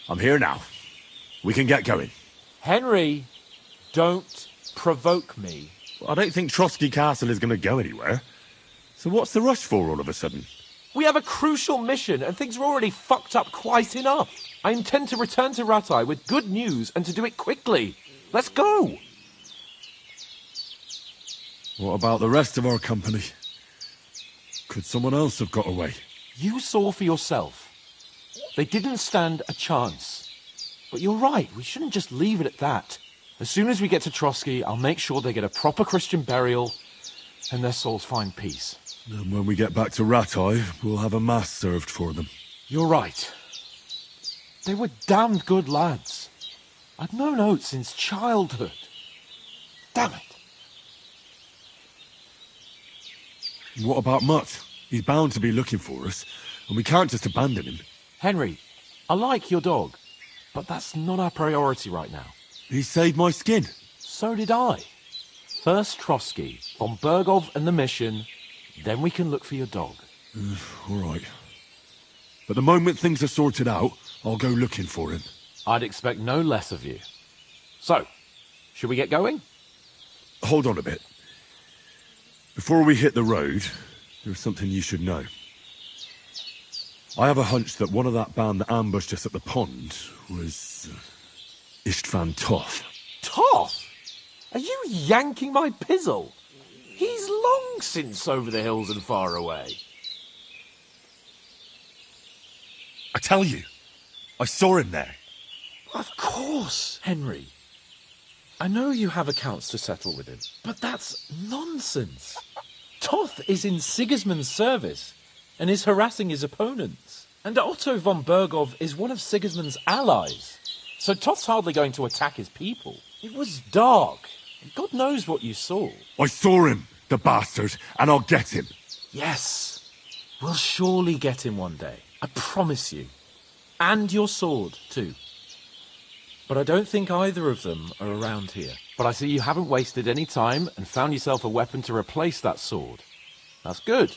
I'm here now. We can get going. Henry, don't provoke me. I don't think Trotsky Castle is going to go anywhere. So what's the rush for all of a sudden? We have a crucial mission and things are already fucked up quite enough. I intend to return to Rattay with good news and to do it quickly. Let's go! What about the rest of our company? Could someone else have got away? You saw for yourself. They didn't stand a chance. But you're right, we shouldn't just leave it at that. As soon as we get to Trotsky, I'll make sure they get a proper Christian burial and their souls find peace. And when we get back to Rattay, we'll have a mass served for them. You're right. They were damned good lads. I'd known Oates since childhood. Damn it. What about Mutt? He's bound to be looking for us, and we can't just abandon him. Henry, I like your dog, but that's not our priority right now. He saved my skin. So did I. First Trotsky, von Bergov and the mission, then we can look for your dog. All right. But the moment things are sorted out, I'll go looking for him. I'd expect no less of you. So, should we get going? Hold on a bit. Before we hit the road, there's something you should know. I have a hunch that one of that band that ambushed us at the pond was Istvan Toth. Toth? Are you yanking my pizzle? He's long since over the hills and far away. I tell you, I saw him there. Of course, Henry. I know you have accounts to settle with him, but that's nonsense. Toth is in Sigismund's service and is harassing his opponents. And Otto von Bergov is one of Sigismund's allies. So Toth's hardly going to attack his people. It was dark. God knows what you saw. I saw him, the bastard, and I'll get him. Yes. We'll surely get him one day. I promise you. And your sword, too. But I don't think either of them are around here. But I see you haven't wasted any time and found yourself a weapon to replace that sword. That's good.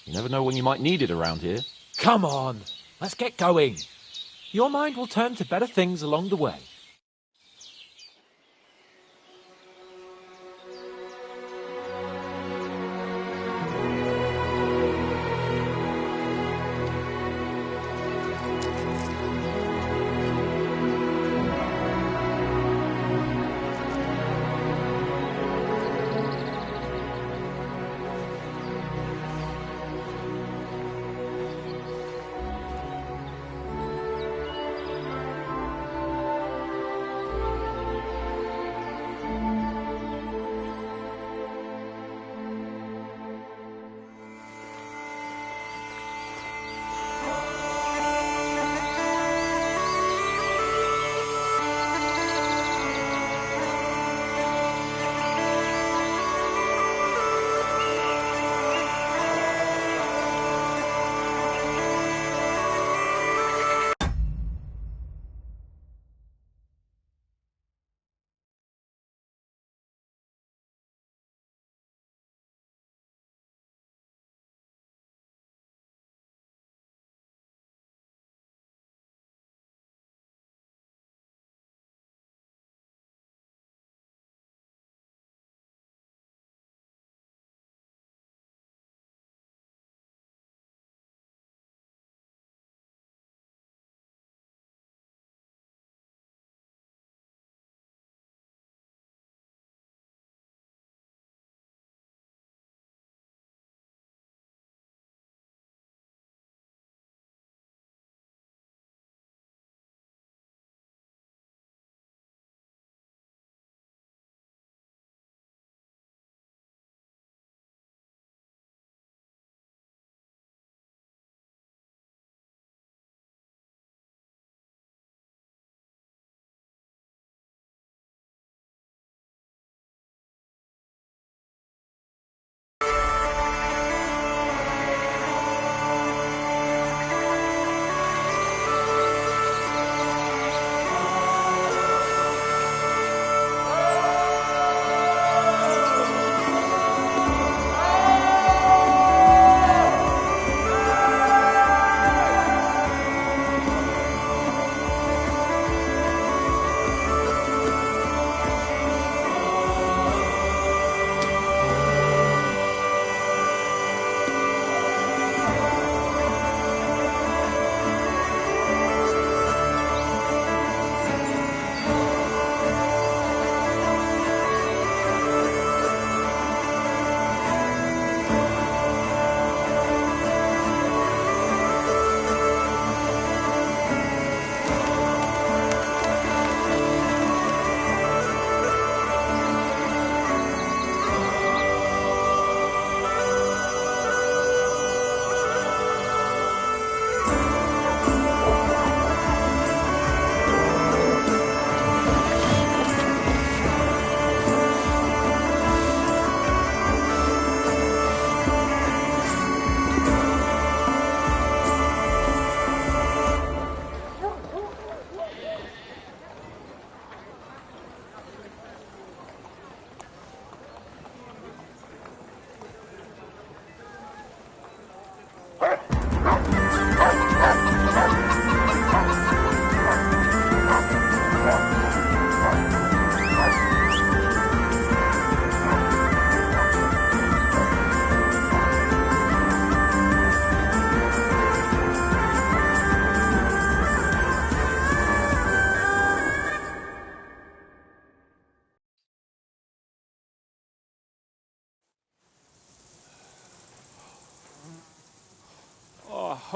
You never know when you might need it around here. Come on, let's get going. Your mind will turn to better things along the way.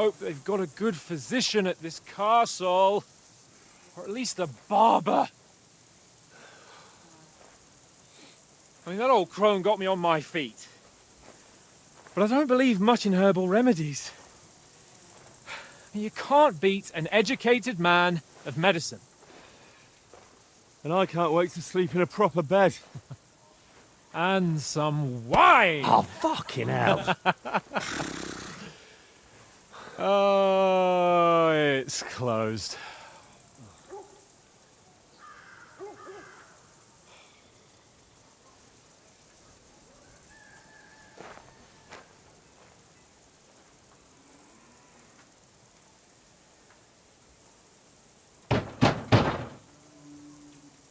hope they've got a good physician at this castle. Or at least a barber. I mean, that old crone got me on my feet. But I don't believe much in herbal remedies. You can't beat an educated man of medicine. And I can't wait to sleep in a proper bed. And some wine! Oh, fucking hell. Oh, it's closed.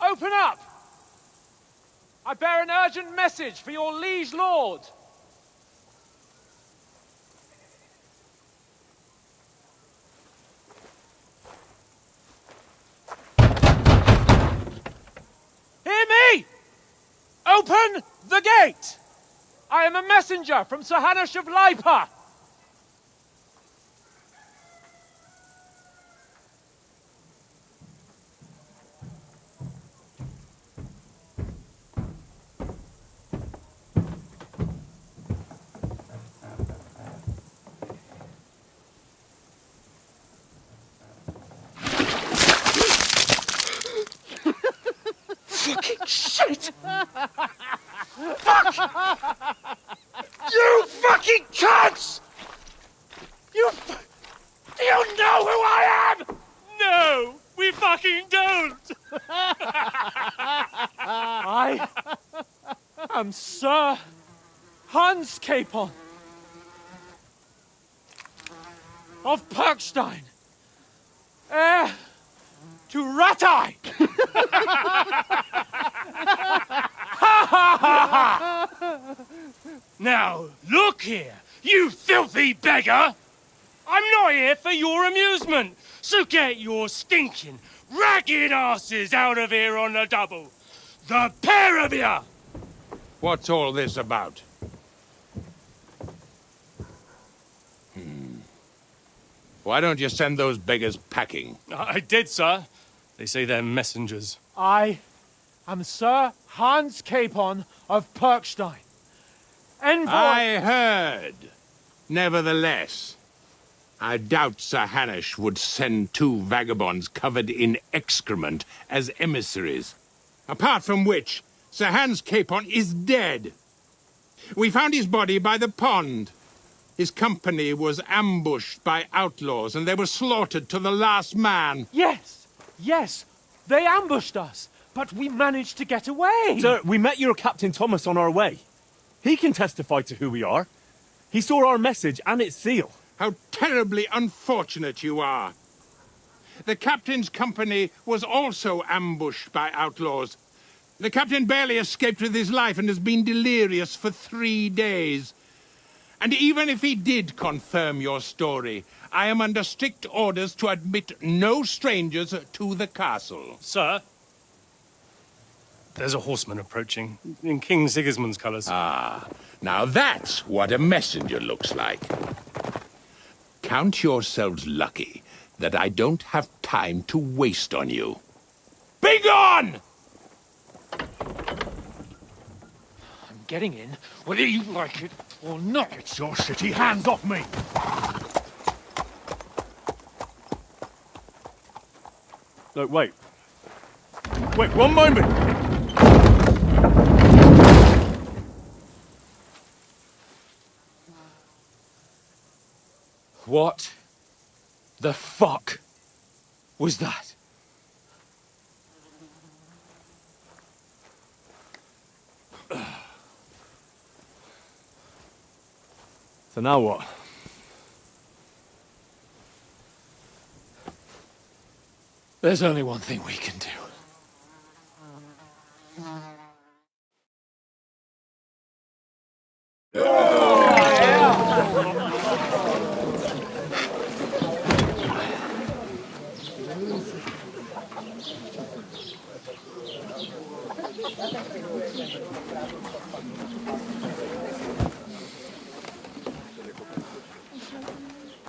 Open up! I bear an urgent message for your liege lord. Hear me! Open the gate! I am a messenger from Sir Hanush of Lipa. Fucking shit! Fuck! You fucking cunts! Do you know who I am? No, we fucking don't! I am Sir Hans Capon of Perkstein, heir to Ratai! Now, look here, you filthy beggar! I'm not here for your amusement, so get your stinking, ragged asses out of here on the double. The pair of you! What's all this about? Why don't you send those beggars packing? I did, sir. They say they're messengers. I am Sir Hans Capon of Perkstein, envoy... I heard. Nevertheless, I doubt Sir Hanush would send two vagabonds covered in excrement as emissaries. Apart from which, Sir Hans Capon is dead. We found his body by the pond. His company was ambushed by outlaws, and they were slaughtered to the last man. Yes, yes, they ambushed us, but we managed to get away. Sir, we met your Captain Thomas on our way. He can testify to who we are. He saw our message and its seal. How terribly unfortunate you are. The captain's company was also ambushed by outlaws. The captain barely escaped with his life and has been delirious for 3 days. And even if he did confirm your story, I am under strict orders to admit no strangers to the castle. Sir, there's a horseman approaching, in King Sigismund's colours. Ah, now that's what a messenger looks like. Count yourselves lucky that I don't have time to waste on you. Be gone! I'm getting in, whether you like it or not. Get your shitty hands off me! No, wait. Wait, one moment! What the fuck was that? So now what? There's only one thing we can do.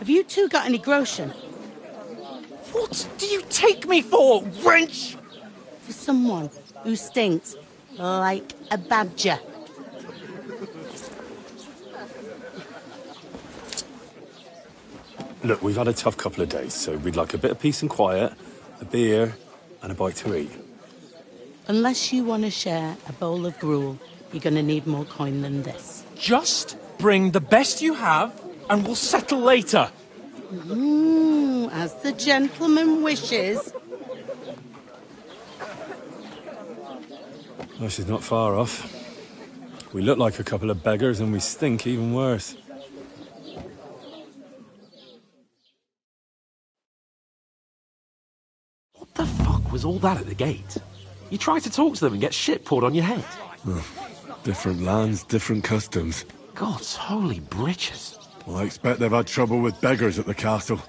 Have you two got any groschen? What do you take me for, wench? For someone who stinks like a badger. Look, we've had a tough couple of days, so we'd like a bit of peace and quiet, a beer, and a bite to eat. Unless you want to share a bowl of gruel, you're going to need more coin than this. Just bring the best you have, and we'll settle later. As the gentleman wishes. Well, she's not far off. We look like a couple of beggars, and we stink even worse. What the fuck was all that at the gate? You try to talk to them and get shit poured on your head. Different lands, different customs. God's holy britches. Well, I expect they've had trouble with beggars at the castle,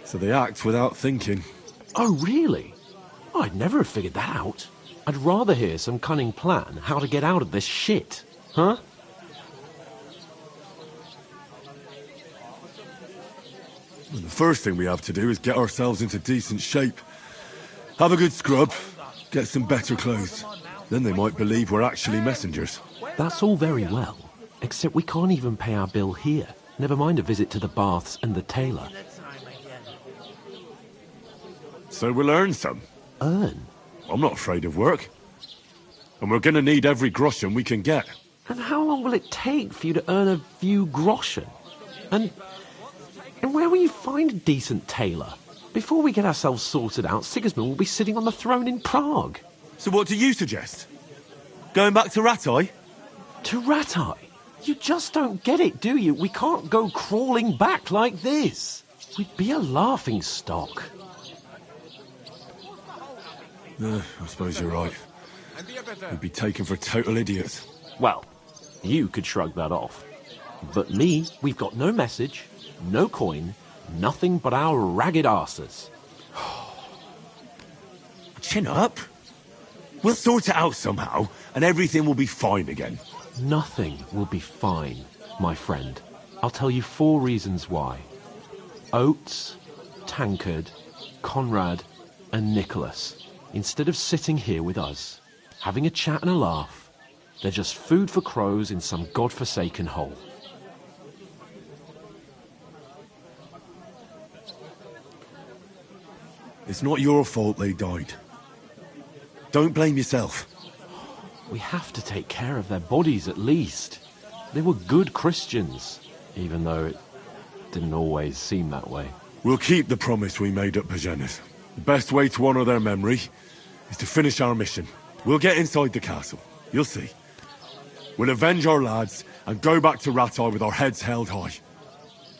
so they act without thinking. Oh, really? Oh, I'd never have figured that out. I'd rather hear some cunning plan how to get out of this shit. Huh? Well, the first thing we have to do is get ourselves into decent shape. Have a good scrub, get some better clothes. Then they might believe we're actually messengers. That's all very well, except we can't even pay our bill here. Never mind a visit to the baths and the tailor. So we'll earn some. Earn? I'm not afraid of work. And we're gonna need every groschen we can get. And how long will it take for you to earn a few groschen? And where will you find a decent tailor? Before we get ourselves sorted out, Sigismund will be sitting on the throne in Prague. So what do you suggest? Going back to Ratai? To Ratai? You just don't get it, do you? We can't go crawling back like this. We'd be a laughing stock. I suppose you're right. We'd be taken for total idiots. Well, you could shrug that off. But me, we've got no message, no coin, nothing but our ragged arses. Chin up. We'll sort it out somehow, and everything will be fine again. Nothing will be fine, my friend. I'll tell you 4 reasons why. Oates, Tankard, Conrad, and Nicholas. Instead of sitting here with us, having a chat and a laugh, they're just food for crows in some godforsaken hole. It's not your fault they died. Don't blame yourself. We have to take care of their bodies at least. They were good Christians, even though it didn't always seem that way. We'll keep the promise we made at Pagenis. The best way to honour their memory is to finish our mission. We'll get inside the castle. You'll see. We'll avenge our lads and go back to Ratai with our heads held high.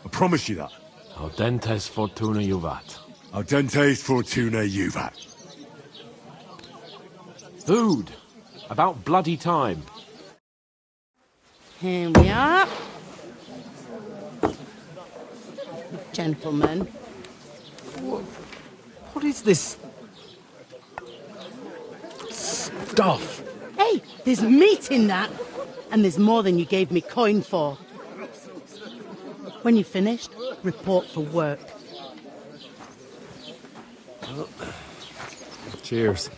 I promise you that. Audentes fortuna juvat. Audentes fortuna juvat. Food! About bloody time. Here we are. Gentlemen. What is this stuff? Hey, there's meat in that. And there's more than you gave me coin for. When you're finished, report for work. Cheers.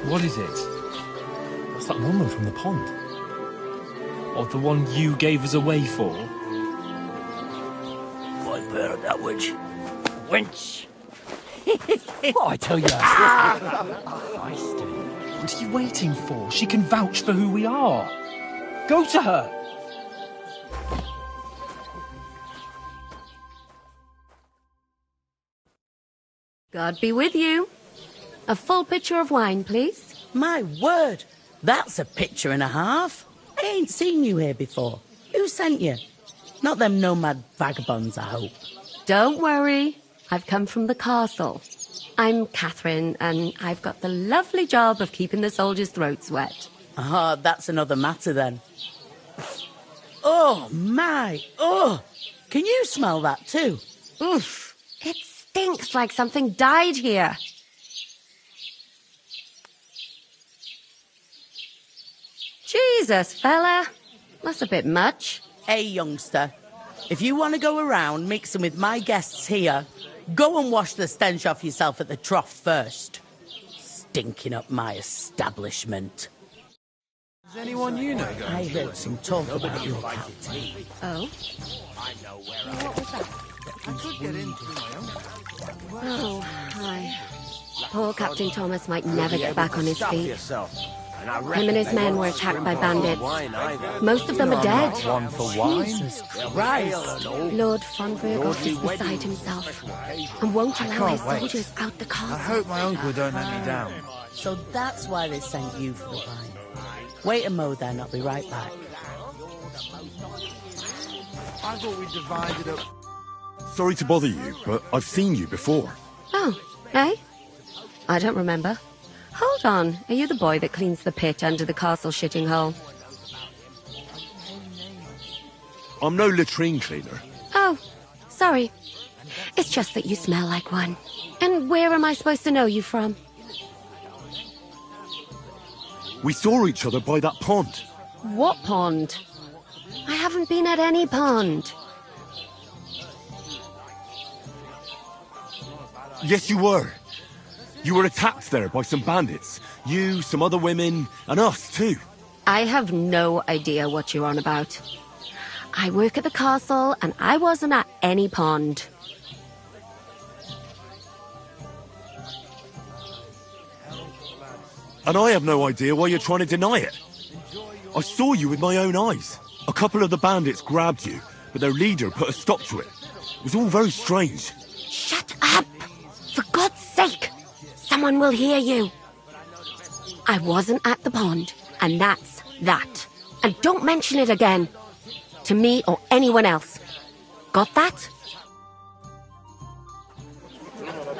What is it? What's that woman from the pond? Or the one you gave us away for? I've heard that witch. Wench! What I tell you, what are you waiting for? She can vouch for who we are. Go to her. God be with you. A full pitcher of wine, please. My word, that's a picture and a half. I ain't seen you here before. Who sent you? Not them nomad vagabonds, I hope. Don't worry. I've come from the castle. I'm Catherine, and I've got the lovely job of keeping the soldiers' throats wet. Ah, that's another matter then. Oh, my. Oh, can you smell that too? Oof. It stinks like something died here. Jesus, fella. That's a bit much. Hey, youngster. If you want to go around mixing with my guests here, go and wash the stench off yourself at the trough first. Stinking up my establishment. Is anyone you know? I heard some talk about your captain. Oh? What was that? I could get in through my own. Oh, hi. Poor Captain Thomas might never get back on his feet. Him and his men were attacked by bandits. Most of them are dead. One for wine? Jesus Christ. Lord von Berghoff is beside himself and won't allow his can't wait. soldiers out the I castle. hope my uncle don't let me down. So that's why they sent you for the wine. Wait a mo then, I'll be right back. I thought we divided up. Sorry to bother you, but I've seen you before. Oh, eh? I don't remember. Hold on, are you the boy that cleans the pit under the castle shitting hole? I'm no latrine cleaner. Oh, sorry. It's just that you smell like one. And where am I supposed to know you from? We saw each other by that pond. What pond? I haven't been at any pond. Yes, you were. You were attacked there by some bandits. You, some other women, and us too. I have no idea what you're on about. I work at the castle and I wasn't at any pond. And I have no idea why you're trying to deny it. I saw you with my own eyes. A couple of the bandits grabbed you, but their leader put a stop to it. It was all very strange. Shut up! For God's sake! Someone will hear you. I wasn't at the pond, and that's that. And don't mention it again. To me or anyone else. Got that?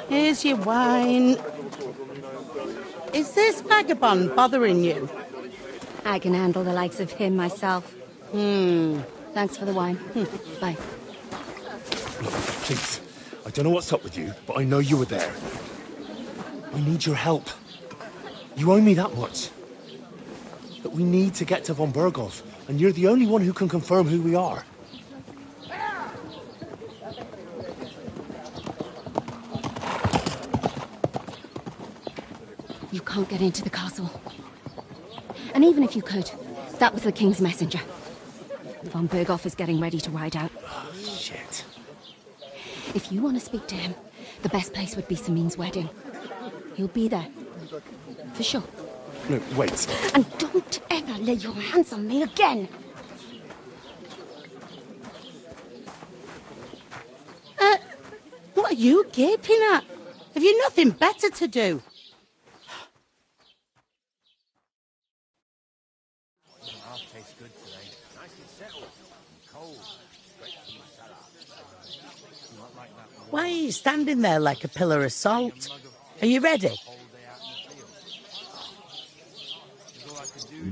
Here's your wine. Is this vagabond bothering you? I can handle the likes of him myself. Thanks for the wine. Bye. Look, please. I don't know what's up with you, but I know you were there. I need your help. You owe me that much. But we need to get to von Berghoff, and you're the only one who can confirm who we are. You can't get into the castle. And even if you could, that was the king's messenger. Von Berghoff is getting ready to ride out. Shit. If you want to speak to him, the best place would be Samin's wedding. He'll be there. For sure. No, wait. And don't ever lay your hands on me again! What are you gaping at? Have you nothing better to do? Why are you standing there like a pillar of salt? Are you ready?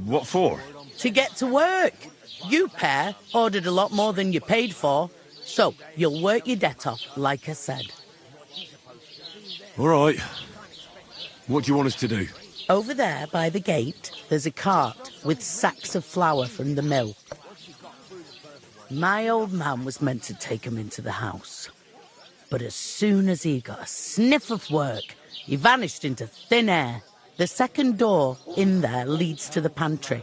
What for? To get to work. You pair ordered a lot more than you paid for, so you'll work your debt off, like I said. All right. What do you want us to do? Over there by the gate, there's a cart with sacks of flour from the mill. My old man was meant to take 'em into the house. But as soon as he got a sniff of work, he vanished into thin air. The second door in there leads to the pantry.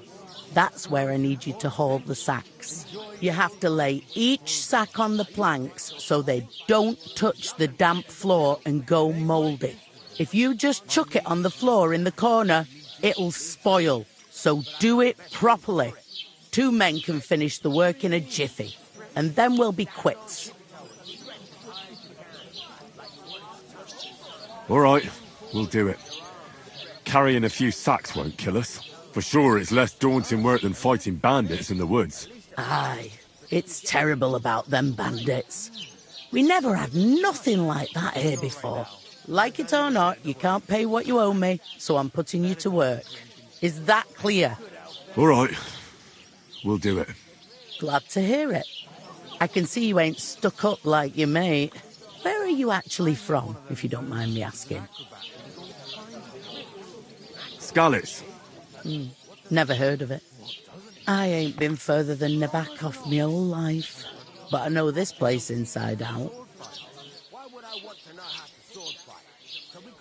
That's where I need you to haul the sacks. You have to lay each sack on the planks so they don't touch the damp floor and go mouldy. If you just chuck it on the floor in the corner, it'll spoil. So do it properly. 2 men can finish the work in a jiffy, and then we'll be quits. All right, we'll do it. Carrying a few sacks won't kill us. For sure, it's less daunting work than fighting bandits in the woods. Aye, it's terrible about them bandits. We never had nothing like that here before. Like it or not, you can't pay what you owe me, so I'm putting you to work. Is that clear? All right, we'll do it. Glad to hear it. I can see you ain't stuck up like your mate. Where are you actually from, if you don't mind me asking? Skalitz. Never heard of it. I ain't been further than Nabakov my whole life, but I know this place inside out.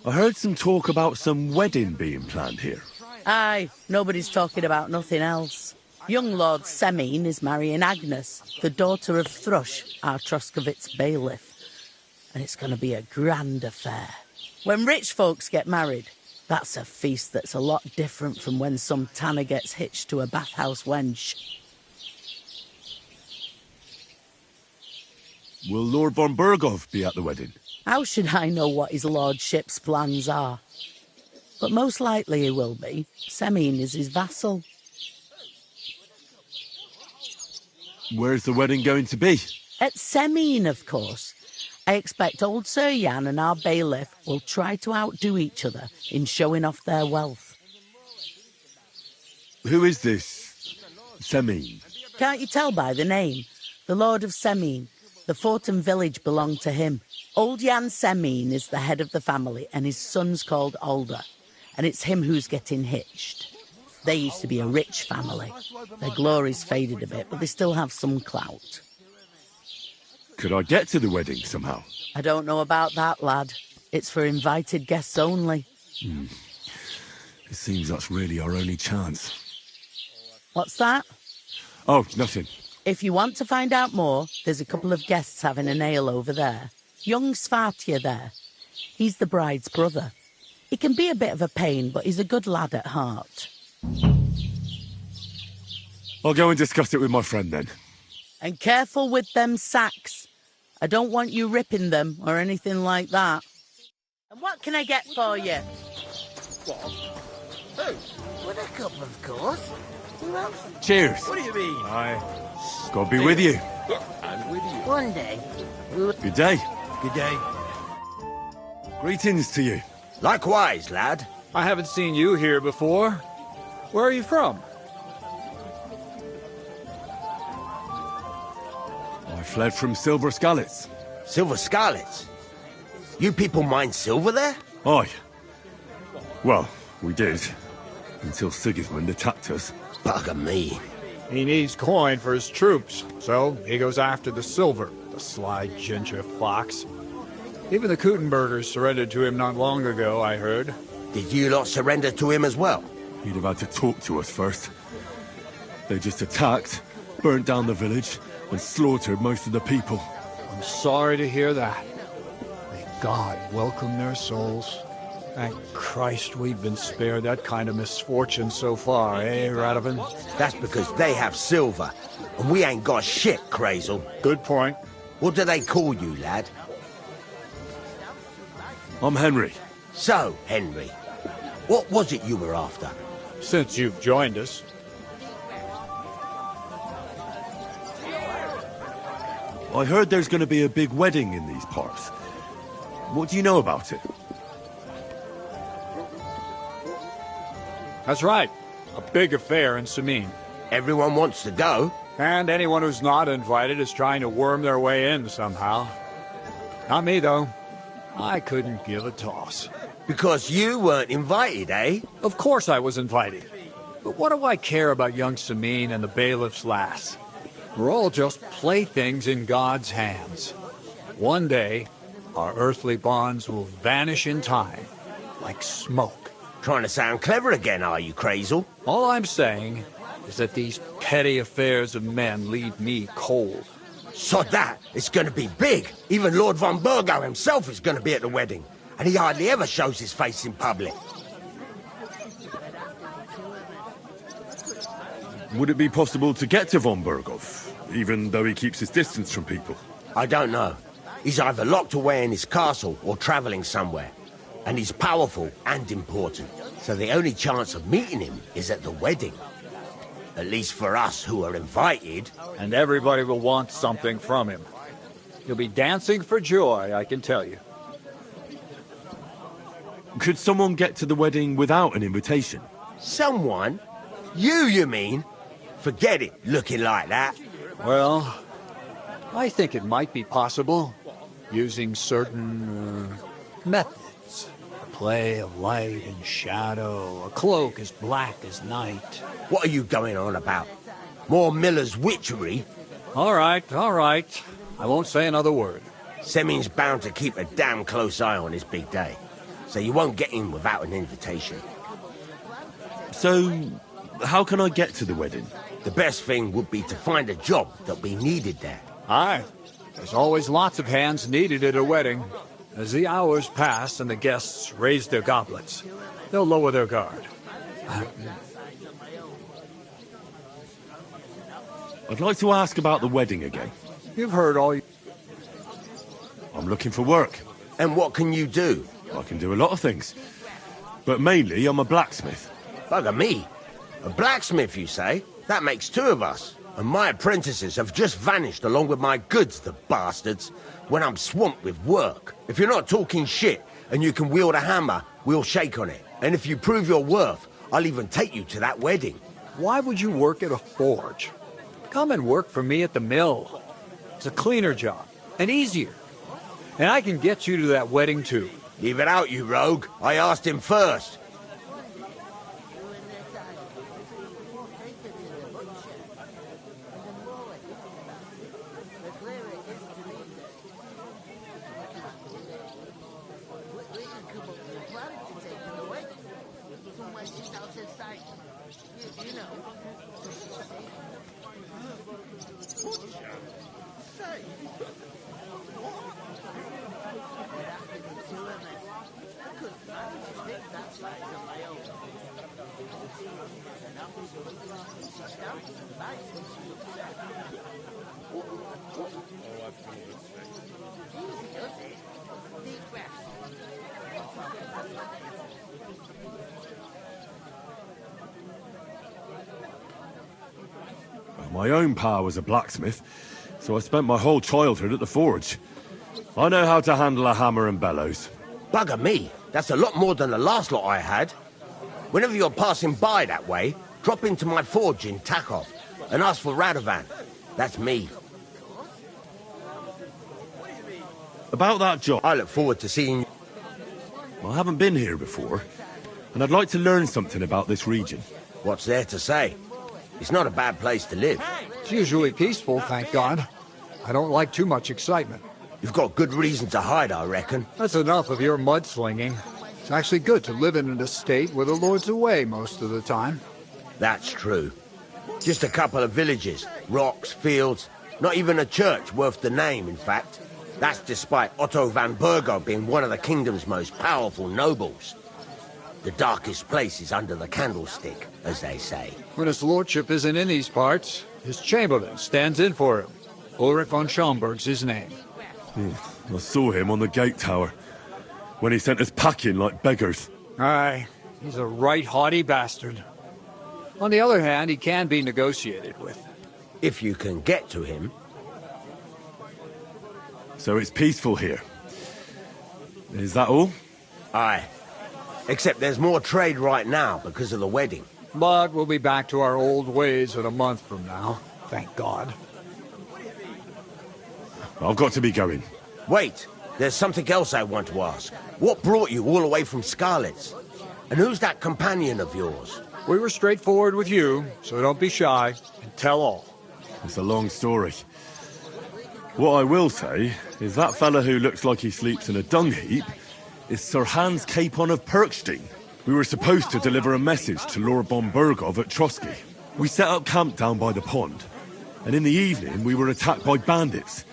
I heard some talk about some wedding being planned here. Aye, nobody's talking about nothing else. Young Lord Semine is marrying Agnes, the daughter of Thrush, our Troskovitz bailiff. And it's going to be a grand affair. When rich folks get married, that's a feast that's a lot different from when some tanner gets hitched to a bathhouse wench. Will Lord von Burgov be at the wedding? How should I know what his lordship's plans are? But most likely he will be. Semine is his vassal. Where's the wedding going to be? At Semine, of course. I expect old Sir Jan and our bailiff will try to outdo each other in showing off their wealth. Who is this Semine? Can't you tell by the name? The Lord of Semine. The fort and village belong to him. Old Jan Semine is the head of the family, and his son's called Alder. And it's him who's getting hitched. They used to be a rich family. Their glory's faded a bit, but they still have some clout. Could I get to the wedding somehow? I don't know about that, lad. It's for invited guests only. It seems that's really our only chance. What's that? Oh, nothing. If you want to find out more, there's a couple of guests having a nail over there. Young Svartje there. He's the bride's brother. He can be a bit of a pain, but he's a good lad at heart. I'll go and discuss it with my friend then. And careful with them sacks. I don't want you ripping them or anything like that. And what can I get for you? With a cup, of course. Who else? Cheers. What do you mean? God be with you. I'm with you. One day. Good day. Good day. Greetings to you. Likewise, lad. I haven't seen you here before. Where are you from? I fled from Silver Skalitz. Silver Scarlets? You people mine silver there? Aye. Well, we did. Until Sigismund attacked us. Bugger me. He needs coin for his troops, so he goes after the silver, the sly ginger fox. Even the Kutenbergers surrendered to him not long ago, I heard. Did you lot surrender to him as well? He'd have had to talk to us first. They just attacked, burnt down the village, and slaughtered most of the people. I'm sorry to hear that. May God welcome their souls. Thank Christ we've been spared that kind of misfortune so far, eh, Radovan? That's because they have silver, and we ain't got shit, Crazel. Good point. What do they call you, lad? I'm Henry. So, Henry, what was it you were after? Since you've joined us. I heard there's going to be a big wedding in these parts. What do you know about it? That's right. A big affair in Semine. Everyone wants to go. And anyone who's not invited is trying to worm their way in somehow. Not me, though. I couldn't give a toss. Because you weren't invited, eh? Of course I was invited. But what do I care about young Semine and the bailiff's lass? We're all just playthings in God's hands. One day, our earthly bonds will vanish in time, like smoke. Trying to sound clever again, are you, Crazel? All I'm saying is that these petty affairs of men leave me cold. So that it's going to be big. Even Lord von Burgo himself is going to be at the wedding. And he hardly ever shows his face in public. Would it be possible to get to von Burgov, even though he keeps his distance from people? I don't know. He's either locked away in his castle or travelling somewhere. And he's powerful and important. So the only chance of meeting him is at the wedding. At least for us who are invited. And everybody will want something from him. He'll be dancing for joy, I can tell you. Could someone get to the wedding without an invitation? Someone? You mean? Forget it, looking like that. Well, I think it might be possible, using certain methods. A play of light and shadow, a cloak as black as night. What are you going on about? More Miller's witchery. All right. I won't say another word. Semin's bound to keep a damn close eye on his big day, so you won't get in without an invitation. So, how can I get to the wedding? The best thing would be to find a job that'll be needed there. Aye. There's always lots of hands needed at a wedding. As the hours pass and the guests raise their goblets, they'll lower their guard. I'd like to ask about the wedding again. You've heard all you... I'm looking for work. And what can you do? I can do a lot of things. But mainly, I'm a blacksmith. Bugger me. A blacksmith, you say? That makes two of us. And my apprentices have just vanished along with my goods, the bastards, when I'm swamped with work. If you're not talking shit and you can wield a hammer, we'll shake on it. And if you prove your worth, I'll even take you to that wedding. Why would you work at a forge? Come and work for me at the mill. It's a cleaner job, and easier. And I can get you to that wedding, too. Leave it out, you rogue. I asked him first. My own pa was a blacksmith, so I spent my whole childhood at the forge. I know how to handle a hammer and bellows. Bugger me. That's a lot more than the last lot I had. Whenever you're passing by that way, drop into my forge in Takov and ask for Radovan. That's me. About that job... I look forward to seeing you. I haven't been here before, and I'd like to learn something about this region. What's there to say? It's not a bad place to live. It's usually peaceful, thank God. I don't like too much excitement. You've got good reason to hide, I reckon. That's enough of your mudslinging. It's actually good to live in an estate where the Lord's away most of the time. That's true. Just a couple of villages, rocks, fields, not even a church worth the name, in fact. That's despite Otto van Burgo being one of the kingdom's most powerful nobles. The darkest place is under the candlestick, as they say. When his lordship isn't in these parts, his chamberlain stands in for him. Ulrich von Schaumburg's his name. I saw him on the gate tower, when he sent us packing like beggars. Aye, he's a right haughty bastard. On the other hand, he can be negotiated with. If you can get to him. So it's peaceful here. Is that all? Aye. Except there's more trade right now because of the wedding. But we'll be back to our old ways in a month from now. Thank God. I've got to be going. Wait, there's something else I want to ask. What brought you all the way from Scarlet's? And who's that companion of yours? We were straightforward with you, so don't be shy and tell all. It's a long story. What I will say is that fella who looks like he sleeps in a dung heap is Sir Hans Capon of Perkstein. We were supposed to deliver a message to Lord von Burgov at Trotsky. We set up camp down by the pond, and in the evening we were attacked by bandits.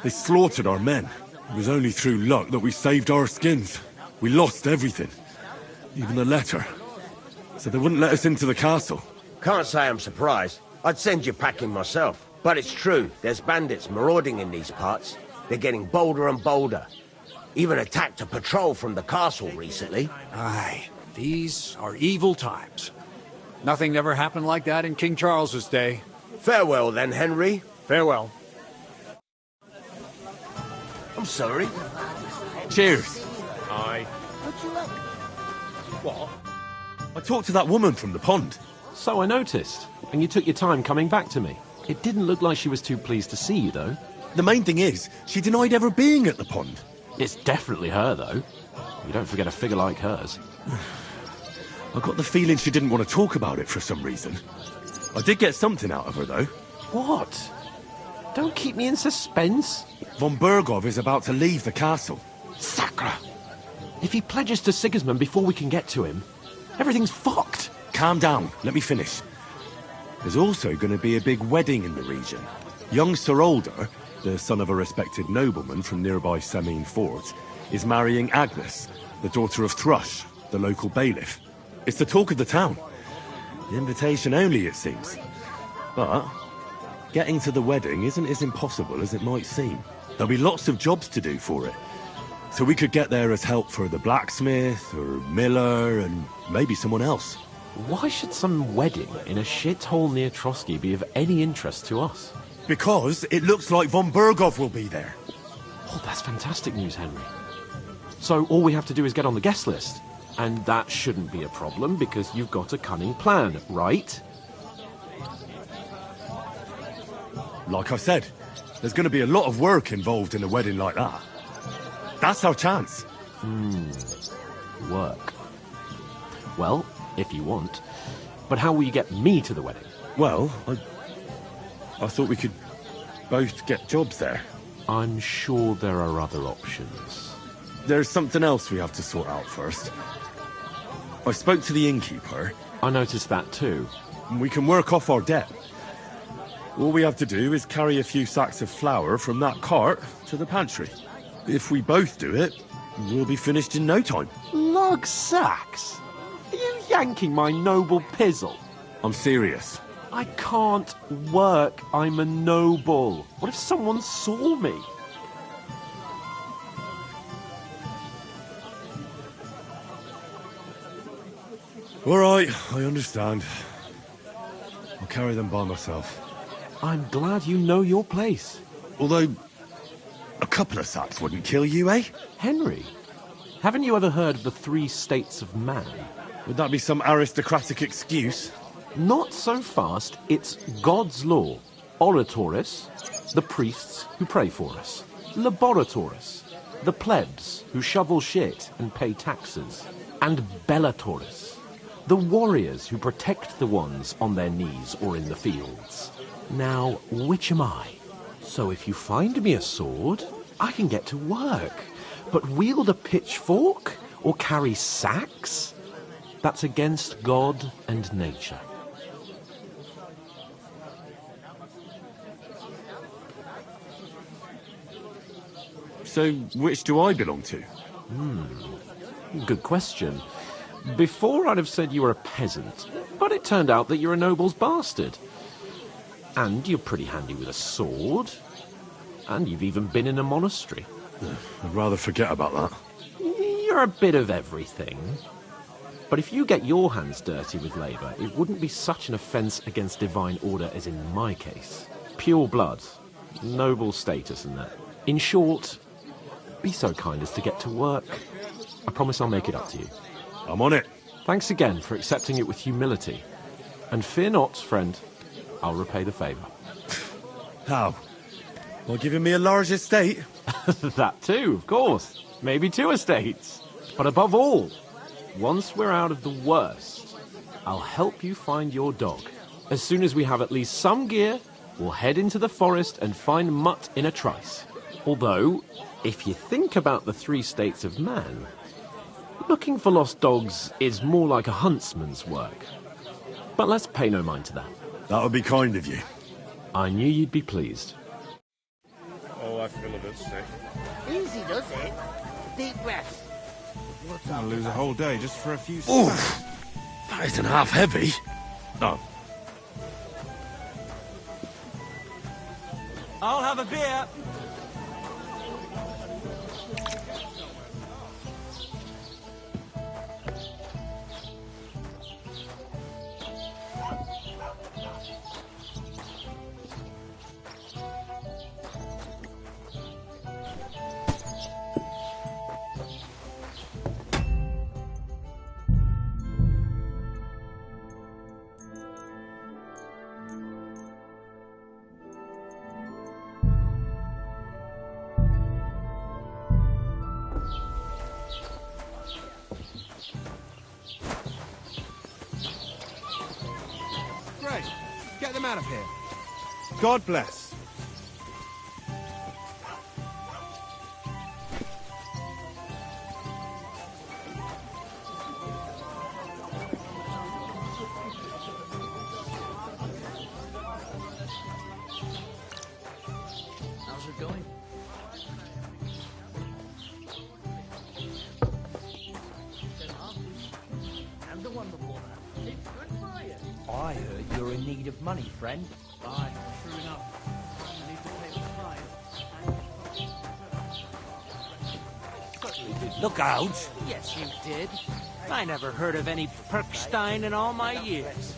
They slaughtered our men. It was only through luck that we saved our skins. We lost everything, even the letter. So they wouldn't let us into the castle. Can't say I'm surprised. I'd send you packing myself. But it's true, there's bandits marauding in these parts. They're getting bolder and bolder. Even attacked a patrol from the castle recently. Aye, these are evil times. Nothing ever happened like that in King Charles's day. Farewell then, Henry. Farewell. I'm sorry. Cheers. Aye. What? I talked to that woman from the pond. So I noticed. And you took your time coming back to me. It didn't look like she was too pleased to see you, though. The main thing is, she denied ever being at the pond. It's definitely her, though. You don't forget a figure like hers. I got the feeling she didn't want to talk about it for some reason. I did get something out of her, though. What? Don't keep me in suspense. Von Bergov is about to leave the castle. Sacre! If he pledges to Sigismund before we can get to him, everything's fucked. Calm down. Let me finish. There's also going to be a big wedding in the region. Young Sir Older, the son of a respected nobleman from nearby Semine Fort, is marrying Agnes, the daughter of Thrush, the local bailiff. It's the talk of the town. The invitation only, it seems. But getting to the wedding isn't as impossible as it might seem. There'll be lots of jobs to do for it. So we could get there as help for the blacksmith, or miller, and maybe someone else. Why should some wedding in a shithole near Trotsky be of any interest to us? Because it looks like Von Bergov will be there. Oh, that's fantastic news, Henry. So all we have to do is get on the guest list. And that shouldn't be a problem because you've got a cunning plan, right? Like I said, there's going to be a lot of work involved in a wedding like that. That's our chance. Work. Well, if you want. But how will you get me to the wedding? Well, I thought we could both get jobs there. I'm sure there are other options. There's something else we have to sort out first. I spoke to the innkeeper. I noticed that too. We can work off our debt. All we have to do is carry a few sacks of flour from that cart to the pantry. If we both do it, we'll be finished in no time. Lug sacks? Are you yanking my noble pizzle? I'm serious. I can't work. I'm a noble. What if someone saw me? All right, I understand. I'll carry them by myself. I'm glad you know your place. Although, a couple of sacks wouldn't kill you, eh? Henry, haven't you ever heard of the 3 states of man? Would that be some aristocratic excuse? Not so fast. It's God's law. Oratoris, the priests who pray for us. Laboratoris, the plebs who shovel shit and pay taxes. And Bellatoris, the warriors who protect the ones on their knees or in the fields. Now, which am I? So if you find me a sword, I can get to work. But wield a pitchfork or carry sacks? That's against God and nature. So, which do I belong to? Good question. Before I'd have said you were a peasant, but it turned out that you're a noble's bastard. And you're pretty handy with a sword. And you've even been in a monastery. I'd rather forget about that. You're a bit of everything. But if you get your hands dirty with labour, it wouldn't be such an offence against divine order as in my case. Pure blood, noble status and that. In short, be so kind as to get to work. I promise I'll make it up to you. I'm on it. Thanks again for accepting it with humility. And fear not, friend, I'll repay the favour. How? By giving me a large estate? That too, of course. Maybe 2 estates. But above all, once we're out of the worst, I'll help you find your dog. As soon as we have at least some gear, we'll head into the forest and find Mutt in a trice. Although, if you think about the 3 states of man, looking for lost dogs is more like a huntsman's work. But let's pay no mind to that. That would be kind of you. I knew you'd be pleased. Oh, I feel a bit sick. Easy does it. Deep breaths. I'll lose a whole day just for a few Ooh, steps. that isn't half heavy. Oh. I'll have a beer. out of here. God bless. How's it going? I'm the one before that. It's good for you. I heard you're in need of money, friend. Aye, true enough. I need to pay the price. Look out! Yes, you did. I never heard of any Perkstein in all my years.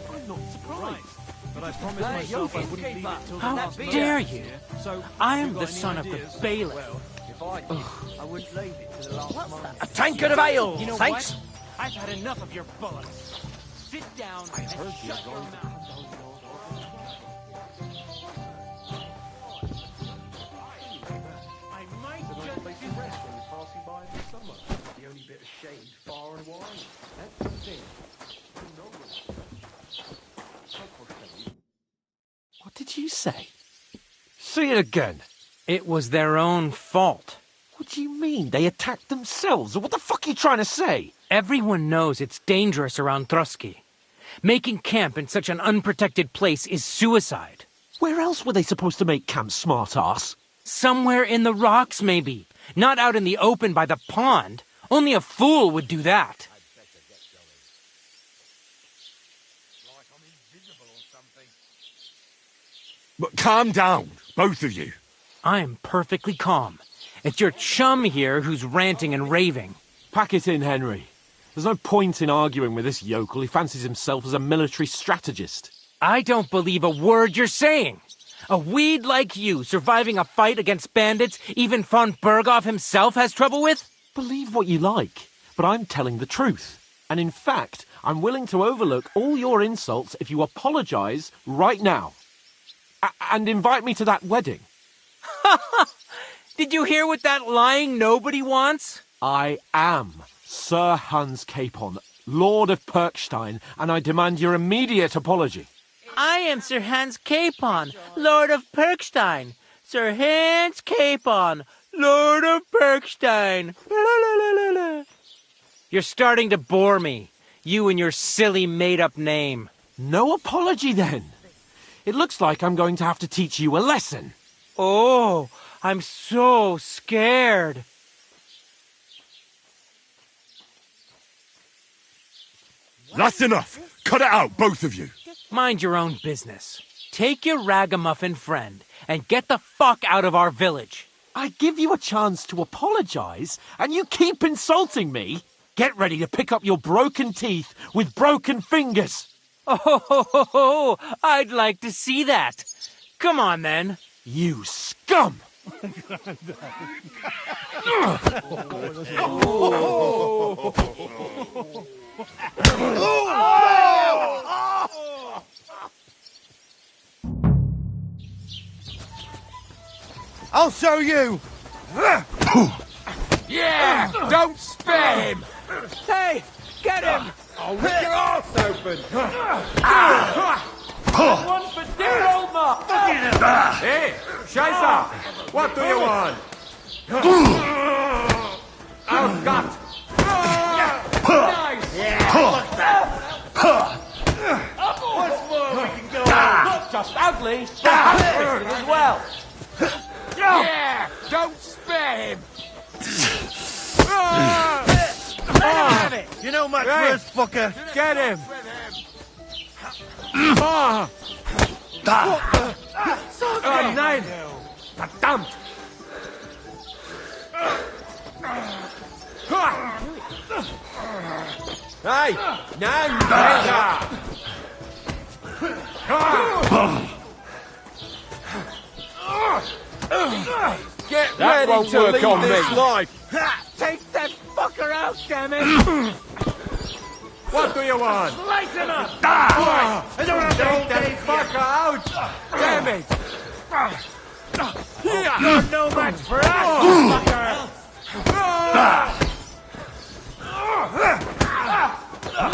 I'm not surprised. But I promised myself I wouldn't leave it till the How last dare moment. you? So, I you am got the any son of the ideas? bailiff. Well, if I did, I wouldn't leave it to the last moment. A tankard of ale, You know thanks. what? I've had enough of your bullets. Sit down and shut your mouth. I might just be rest when you're passing by in the summer. The only bit of shade far and wide. That's the thing. What did you say? Say it again. It was their own fault. What do you mean? They attacked themselves? What the fuck are you trying to say? Everyone knows it's dangerous around Trotsky. Making camp in such an unprotected place is suicide. Where else were they supposed to make camp, smart-ass? Somewhere in the rocks, maybe. Not out in the open by the pond. Only a fool would do that. But calm down, both of you. I'm perfectly calm. It's your chum here who's ranting and raving. Pack it in, Henry. There's no point in arguing with this yokel. He fancies himself as a military strategist. I don't believe a word you're saying. A weed like you surviving a fight against bandits even von Berghoff himself has trouble with? Believe what you like, but I'm telling the truth. And in fact, I'm willing to overlook all your insults if you apologize right now. And invite me to that wedding. Did you hear what that lying nobody wants? I am Sir Hans Capon, Lord of Perkstein, and I demand your immediate apology. I am Sir Hans Capon, Lord of Perkstein. Sir Hans Capon, Lord of Perkstein. You're starting to bore me. You and your silly made-up name. No apology, then. It looks like I'm going to have to teach you a lesson. Oh, I'm so scared. That's enough. Cut it out, both of you. Mind your own business. Take your ragamuffin friend and get the fuck out of our village. I give you a chance to apologize, and you keep insulting me. Get ready to pick up your broken teeth with broken fingers. Oh, I'd like to see that. Come on, then. You scum! I'll show you! Yeah! Don't spare him! Hey, get him! I'll rip your arse open! One for dear old Mark! Hey, Scheiße! What do you want? Outgut! Nice! Once more we can go Not just ugly, but hand-fisted as well. Yeah! Don't spare him! have it! You know much worse, fucker! Get him! Oh nein! Verdammt! Hey! Nein, Alter! Get That ready won't to work leave on this me. life! Take that fucker out, damn it! What do you want? Slice him up! Take that fucker out! Damn it! You're no match for us, fucker!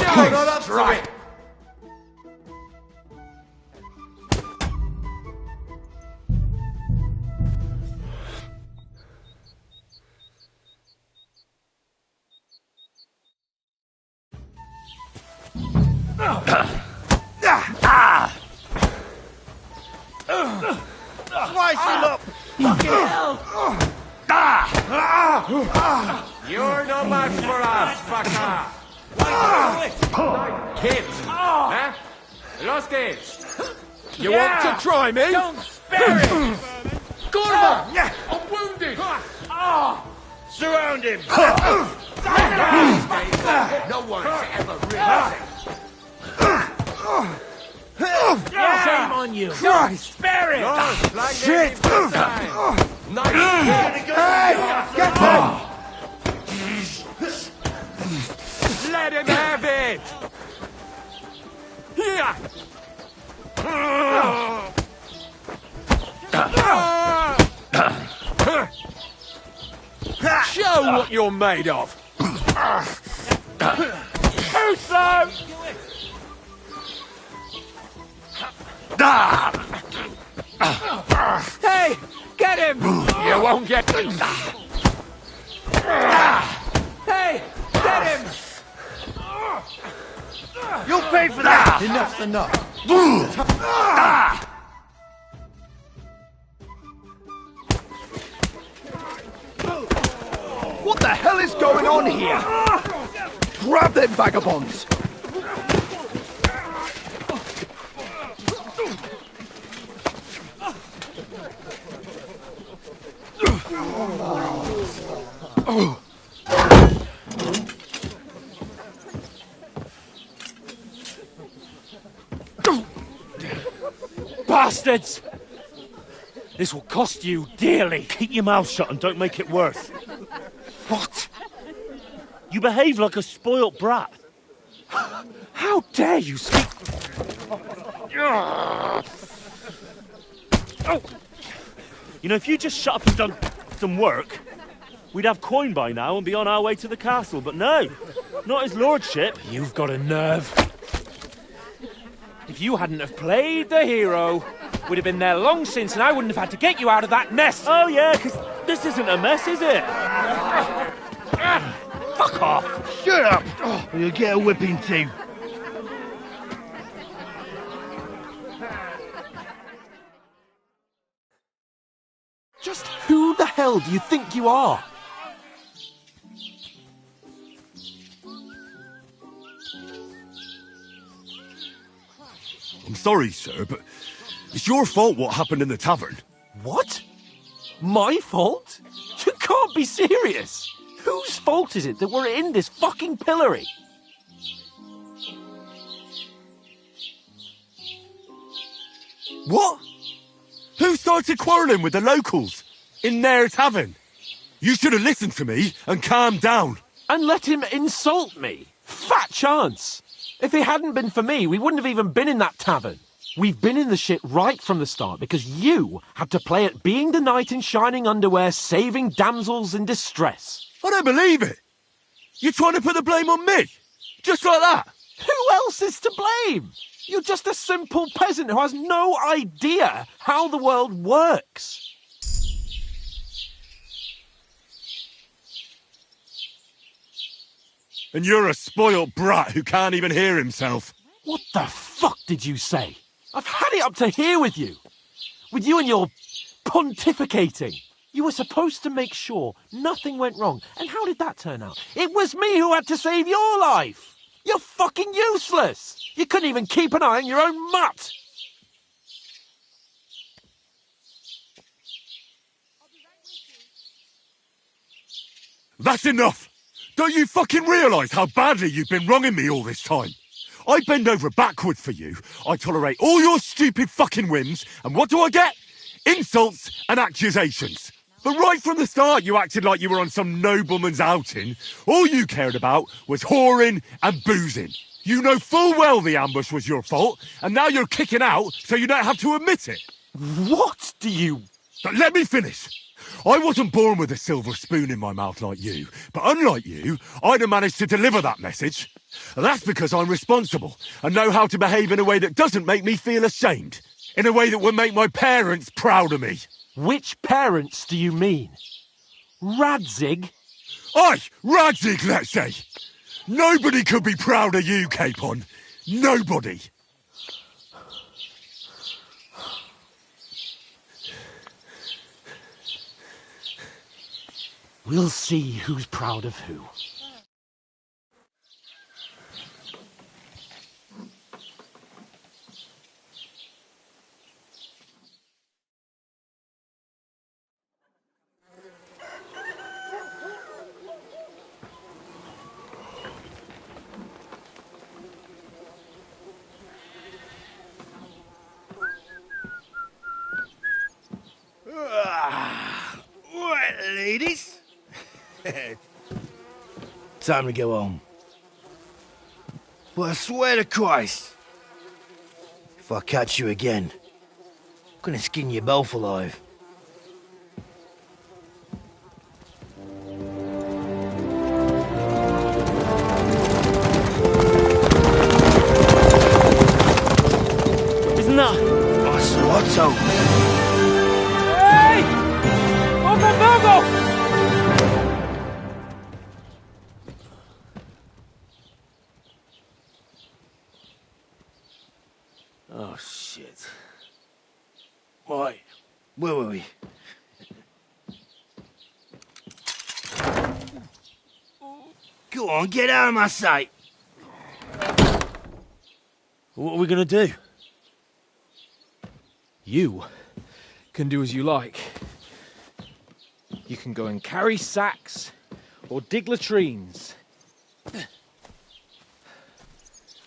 Nice strike! Slice him up! Fucking hell! You're no match for us, fucker! Kids! Huh? Los kids! You want to try me? Don't spare it! Kurva! I'm wounded! Surround him! No one's ever really Shame on you! Don't spare it! Shit! Let him have it! Here! Show what you're made of! Too slow! Hey! Get him! You won't get... Hey! Get him! You'll pay for that! Enough's enough. What the hell is going on here? Grab them vagabonds! Bastards! This will cost you dearly. Keep your mouth shut and don't make it worse. What? You behave like a spoilt brat. How dare you speak... You know, if you just shut up and done some work, we'd have coin by now and be on our way to the castle. But no, not his lordship. You've got a nerve. If you hadn't have played the hero, we'd have been there long since and I wouldn't have had to get you out of that nest. Oh yeah, because this isn't a mess, is it? Fuck off. Shut up! Or you'll get a whipping too. Just who the hell do you think you are? I'm sorry, sir, but it's your fault what happened in the tavern. What? My fault? You can't be serious. Whose fault is it that we're in this fucking pillory? What? Who started quarrelling with the locals in their tavern? You should have listened to me and calmed down. And let him insult me? Fat chance. If it hadn't been for me, we wouldn't have even been in that tavern. We've been in the shit right from the start because you had to play at being the knight in shining underwear, saving damsels in distress. I don't believe it. You're trying to put the blame on me? Just like that? Who else is to blame? You're just a simple peasant who has no idea how the world works. And you're a spoilt brat who can't even hear himself. What the fuck did you say? I've had it up to here with you. With you and your pontificating. You were supposed to make sure nothing went wrong. And how did that turn out? It was me who had to save your life. You're fucking useless. You couldn't even keep an eye on your own mutt. That's enough. Don't you fucking realise how badly you've been wronging me all this time? I bend over backward for you. I tolerate all your stupid fucking whims. And what do I get? Insults and accusations. But right from the start, you acted like you were on some nobleman's outing. All you cared about was whoring and boozing. You know full well the ambush was your fault, and now you're kicking out so you don't have to admit it. What do you... But let me finish. I wasn't born with a silver spoon in my mouth like you, but unlike you, I'd have managed to deliver that message. And that's because I'm responsible and know how to behave in a way that doesn't make me feel ashamed. In a way that would make my parents proud of me. Which parents do you mean? Radzig? Aye, Radzig, let's say. Nobody could be proud of you, Capon. Nobody. We'll see who's proud of who. Right, ladies. Time to go home. But I swear to Christ, if I catch you again, I'm gonna skin you both alive. Isn't that? I saw Otto. Hey! Uncle Virgo! Oh, shit. Right, where were we? Go on, get out of my sight. What are we gonna do? You can do as you like. You can go and carry sacks or dig latrines.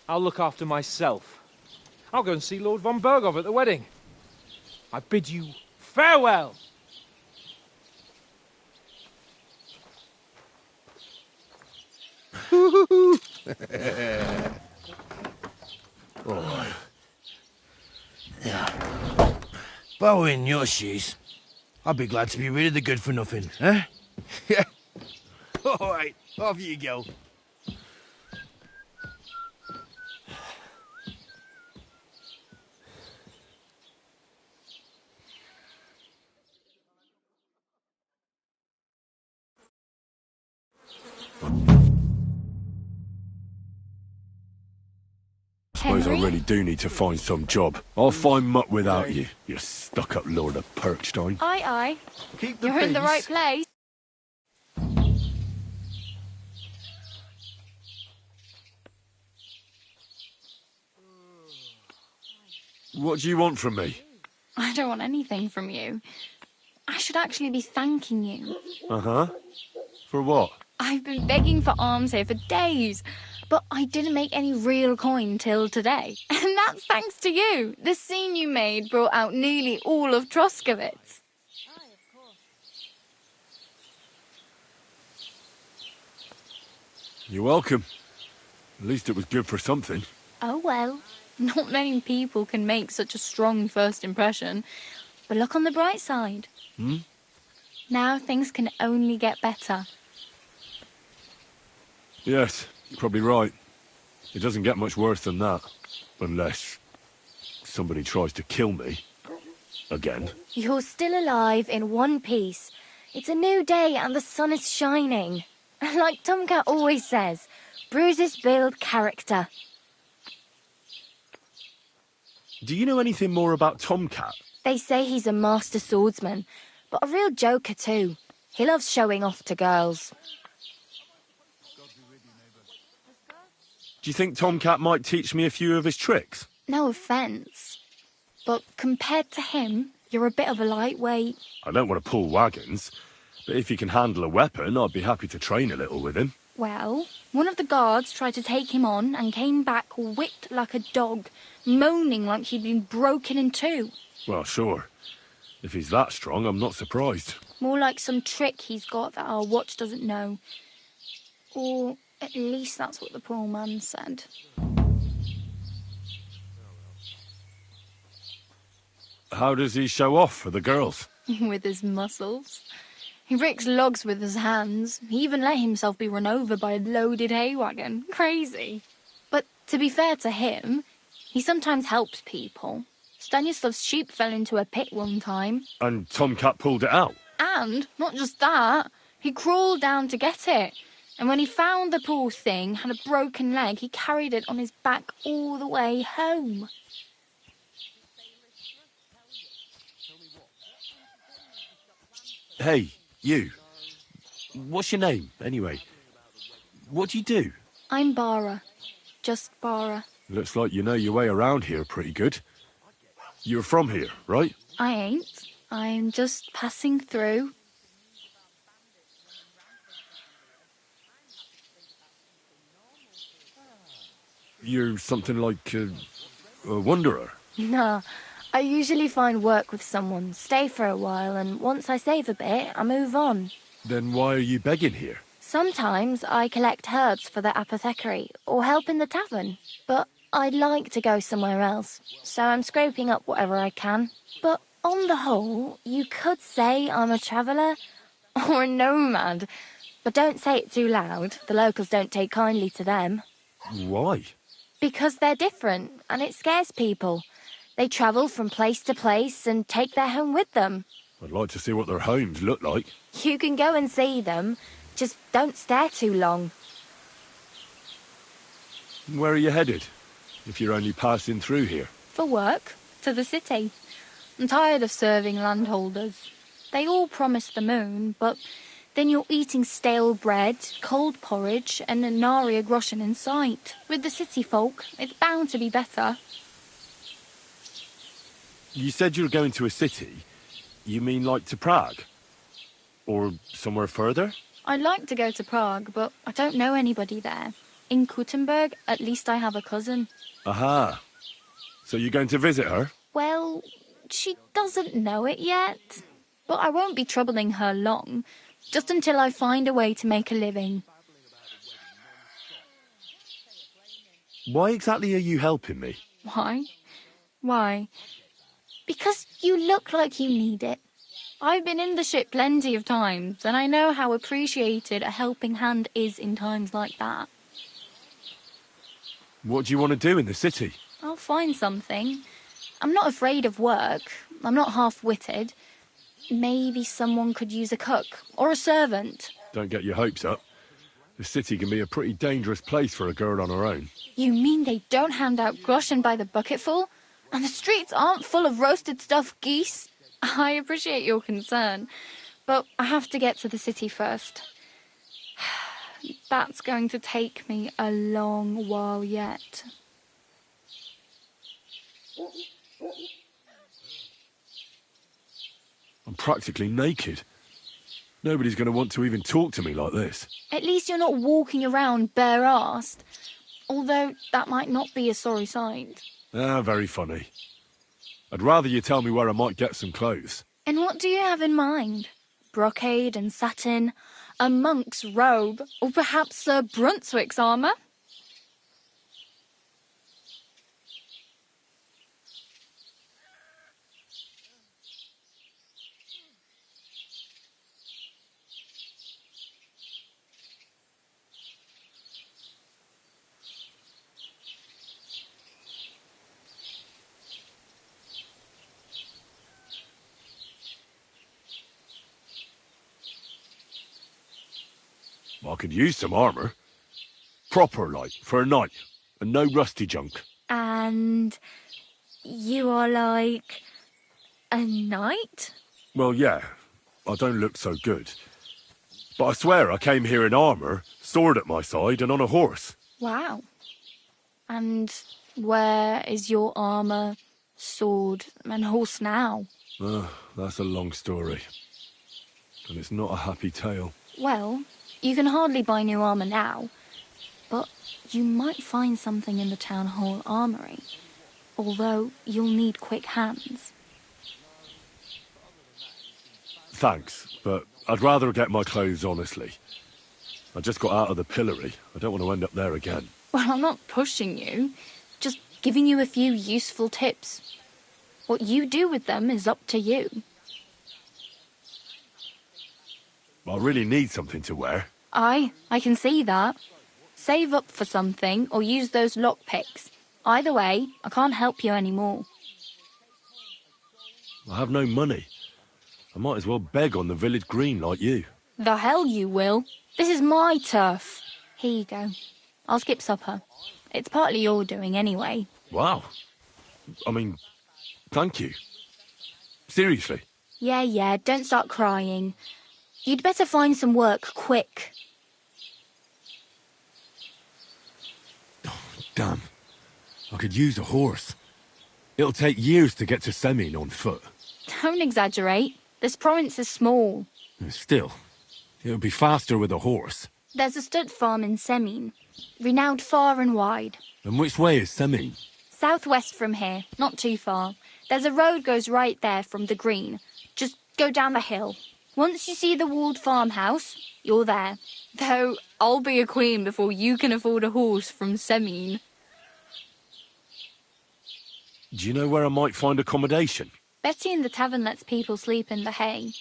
I'll look after myself. I'll go and see Lord von Berghoff at the wedding. I bid you farewell. Oh. Yeah. If I were in your shoes, I'd be glad to be rid of the good for nothing, eh? Yeah. All right, off you go. Suppose I really do need to find some job. I'll find mutt without you, you stuck-up Lord of Perkstein. Aye, aye. Keep You're in the right place. What do you want from me? I don't want anything from you. I should actually be thanking you. Uh-huh. For what? I've been begging for alms here for days, but I didn't make any real coin till today. And that's thanks to you. The scene you made brought out nearly all of Troskowitz. You're welcome. At least it was good for something. Oh well, not many people can make such a strong first impression. But look on the bright side. Hmm? Now things can only get better. Yes, you're probably right. It doesn't get much worse than that. Unless somebody tries to kill me. Again. You're still alive in one piece. It's a new day and the sun is shining. Like Tomcat always says, bruises build character. Do you know anything more about Tomcat? They say he's a master swordsman, but a real joker too. He loves showing off to girls. Do you think Tomcat might teach me a few of his tricks? No offence, but compared to him, you're a bit of a lightweight. I don't want to pull wagons, but if he can handle a weapon, I'd be happy to train a little with him. Well, one of the guards tried to take him on and came back whipped like a dog, moaning like he'd been broken in two. Well, sure. If he's that strong, I'm not surprised. More like some trick he's got that our watch doesn't know. Or at least that's what the poor man said. How does he show off for the girls? With his muscles. He ricks logs with his hands. He even let himself be run over by a loaded hay wagon. Crazy. But to be fair to him, he sometimes helps people. Stanislav's sheep fell into a pit one time. And Tomcat pulled it out? And, not just that, he crawled down to get it. And when he found the poor thing had a broken leg, he carried it on his back all the way home. Hey, you. What's your name, anyway? What do you do? I'm Bara. Just Bara. Looks like you know your way around here pretty good. You're from here, right? I ain't. I'm just passing through. You're something like a wanderer. Nah, I usually find work with someone, stay for a while, and once I save a bit, I move on. Then why are you begging here? Sometimes I collect herbs for the apothecary, or help in the tavern, but I'd like to go somewhere else, so I'm scraping up whatever I can. But on the whole, you could say I'm a traveller, or a nomad. But don't say it too loud, the locals don't take kindly to them. Why? Because they're different, and it scares people. They travel from place to place and take their home with them. I'd like to see what their homes look like. You can go and see them, just don't stare too long. Where are you headed, if you're only passing through here? For work, to the city. I'm tired of serving landholders. They all promise the moon, but then you're eating stale bread, cold porridge, and a nary a groschen in sight. With the city folk, it's bound to be better. You said you were going to a city. You mean like to Prague? Or somewhere further? I'd like to go to Prague, but I don't know anybody there. In Kuttenberg, at least I have a cousin. Aha. So you're going to visit her? Well, she doesn't know it yet. But I won't be troubling her long, just until I find a way to make a living. Why exactly are you helping me? Why? Why? Because you look like you need it. I've been in the ship plenty of times, and I know how appreciated a helping hand is in times like that. What do you want to do in the city? I'll find something. I'm not afraid of work. I'm not half-witted. Maybe someone could use a cook or a servant. Don't get your hopes up. The city can be a pretty dangerous place for a girl on her own. You mean they don't hand out groschen by the bucketful? And the streets aren't full of roasted stuffed geese? I appreciate your concern, but I have to get to the city first. That's going to take me a long while yet. I'm practically naked. Nobody's going to want to even talk to me like this. At least you're not walking around bare-assed. Although that might not be a sorry sight. Ah, very funny. I'd rather you tell me where I might get some clothes. And what do you have in mind? Brocade and satin, a monk's robe, or perhaps Sir Brunswick's armour? I could use some armour. Proper, like, for a night. And no rusty junk. And you are like a knight? Well, yeah. I don't look so good. But I swear I came here in armour, sword at my side, and on a horse. Wow. And where is your armour, sword, and horse now? That's a long story. And it's not a happy tale. Well, you can hardly buy new armour now, but you might find something in the town hall armoury, although you'll need quick hands. Thanks, but I'd rather get my clothes honestly. I just got out of the pillory. I don't want to end up there again. Well, I'm not pushing you, just giving you a few useful tips. What you do with them is up to you. I really need something to wear. I can see that. Save up for something or use those lockpicks. Either way, I can't help you anymore. I have no money. I might as well beg on the village green like you. The hell you will. This is my turf. Here you go. I'll skip supper. It's partly your doing anyway. Wow. I mean, thank you. Seriously. Yeah, don't start crying. You'd better find some work quick. Damn. I could use a horse. It'll take years to get to Semin on foot. Don't exaggerate. This province is small. Still, it'll be faster with a horse. There's a stud farm in Semin, renowned far and wide. And which way is Semin? Southwest from here, not too far. There's a road goes right there from the green. Just go down the hill. Once you see the walled farmhouse, you're there. Though I'll be a queen before you can afford a horse from Semin. Do you know where I might find accommodation? Betty in the tavern lets people sleep in the hay.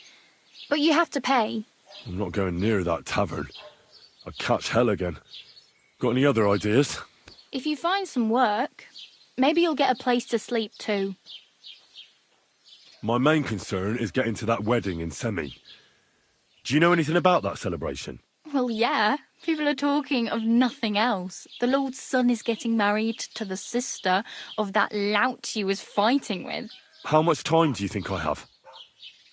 But you have to pay. I'm not going near that tavern. I'd catch hell again. Got any other ideas? If you find some work, maybe you'll get a place to sleep too. My main concern is getting to that wedding in Semin. Do you know anything about that celebration? Well, yeah. People are talking of nothing else. The Lord's son is getting married to the sister of that lout you was fighting with. How much time do you think I have?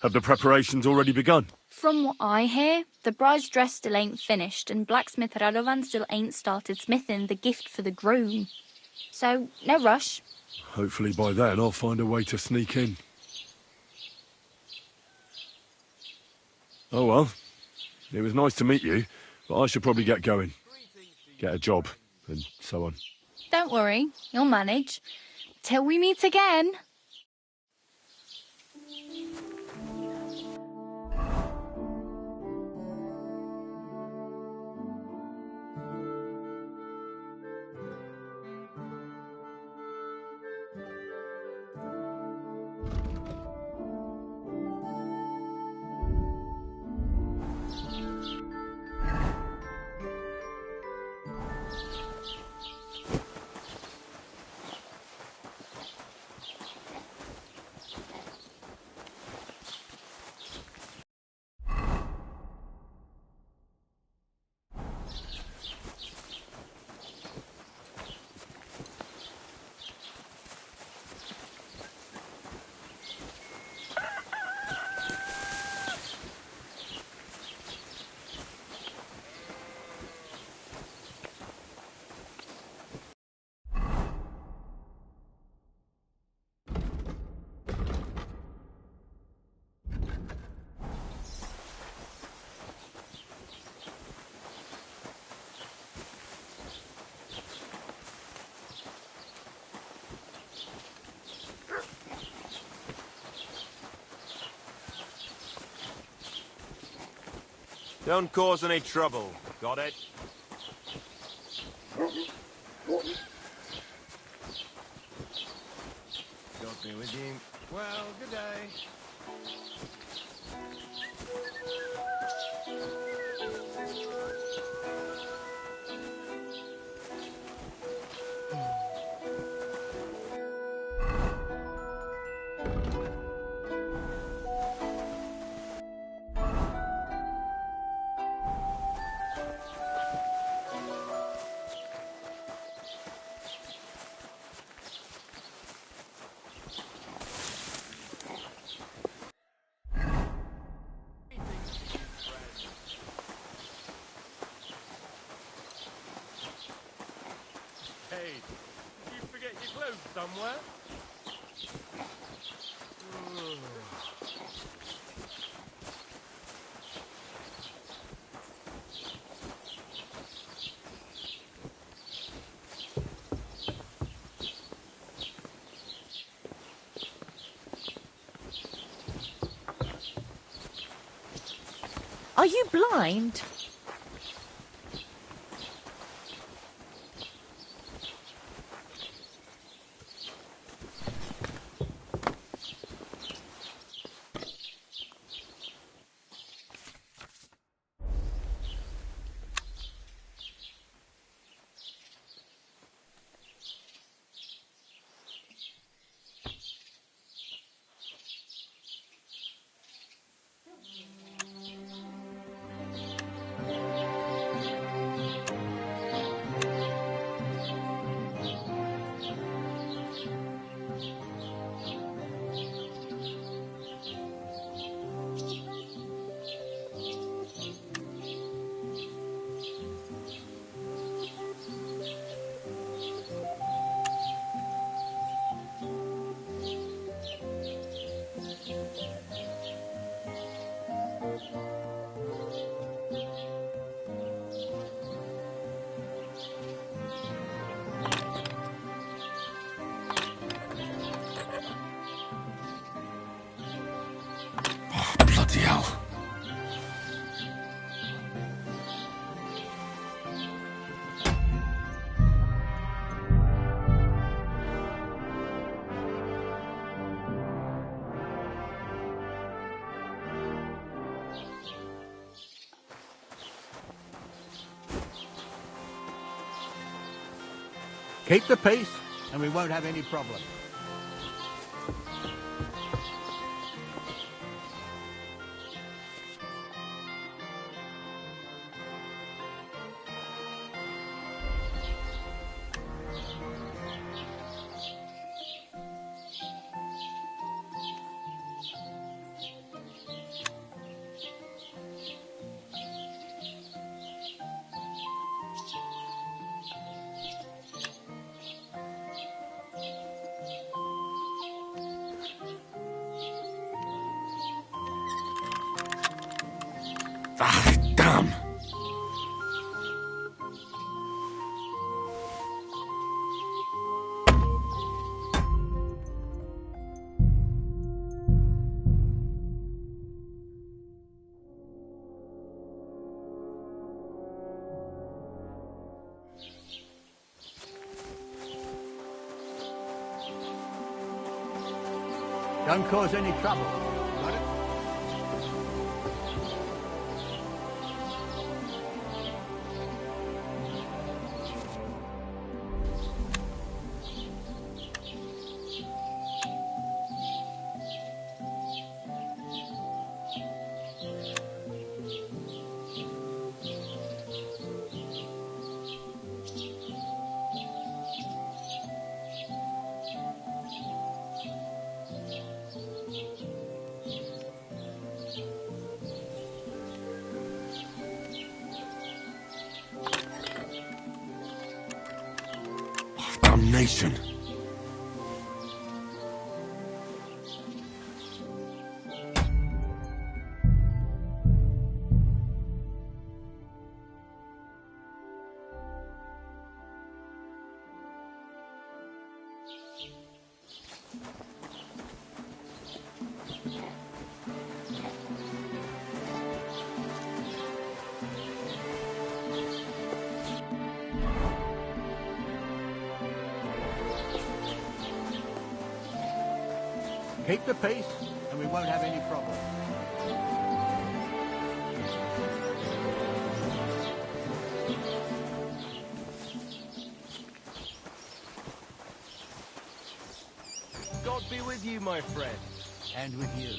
Have the preparations already begun? From what I hear, the bride's dress still ain't finished and blacksmith Radovan still ain't started smithing the gift for the groom. So, no rush. Hopefully by then I'll find a way to sneak in. Oh well, it was nice to meet you, but I should probably get going. Get a job, and so on. Don't worry, you'll manage. Till we meet again. Don't cause any trouble. Got it? God be with you. Well, good day. Hey, did you forget your clothes somewhere? Are you blind? Keep the peace, and we won't have any problem. Ah, damn! Don't cause any trouble. Got it? Damnation. Keep the peace, and we won't have any problem. God be with you, my friend. And with you.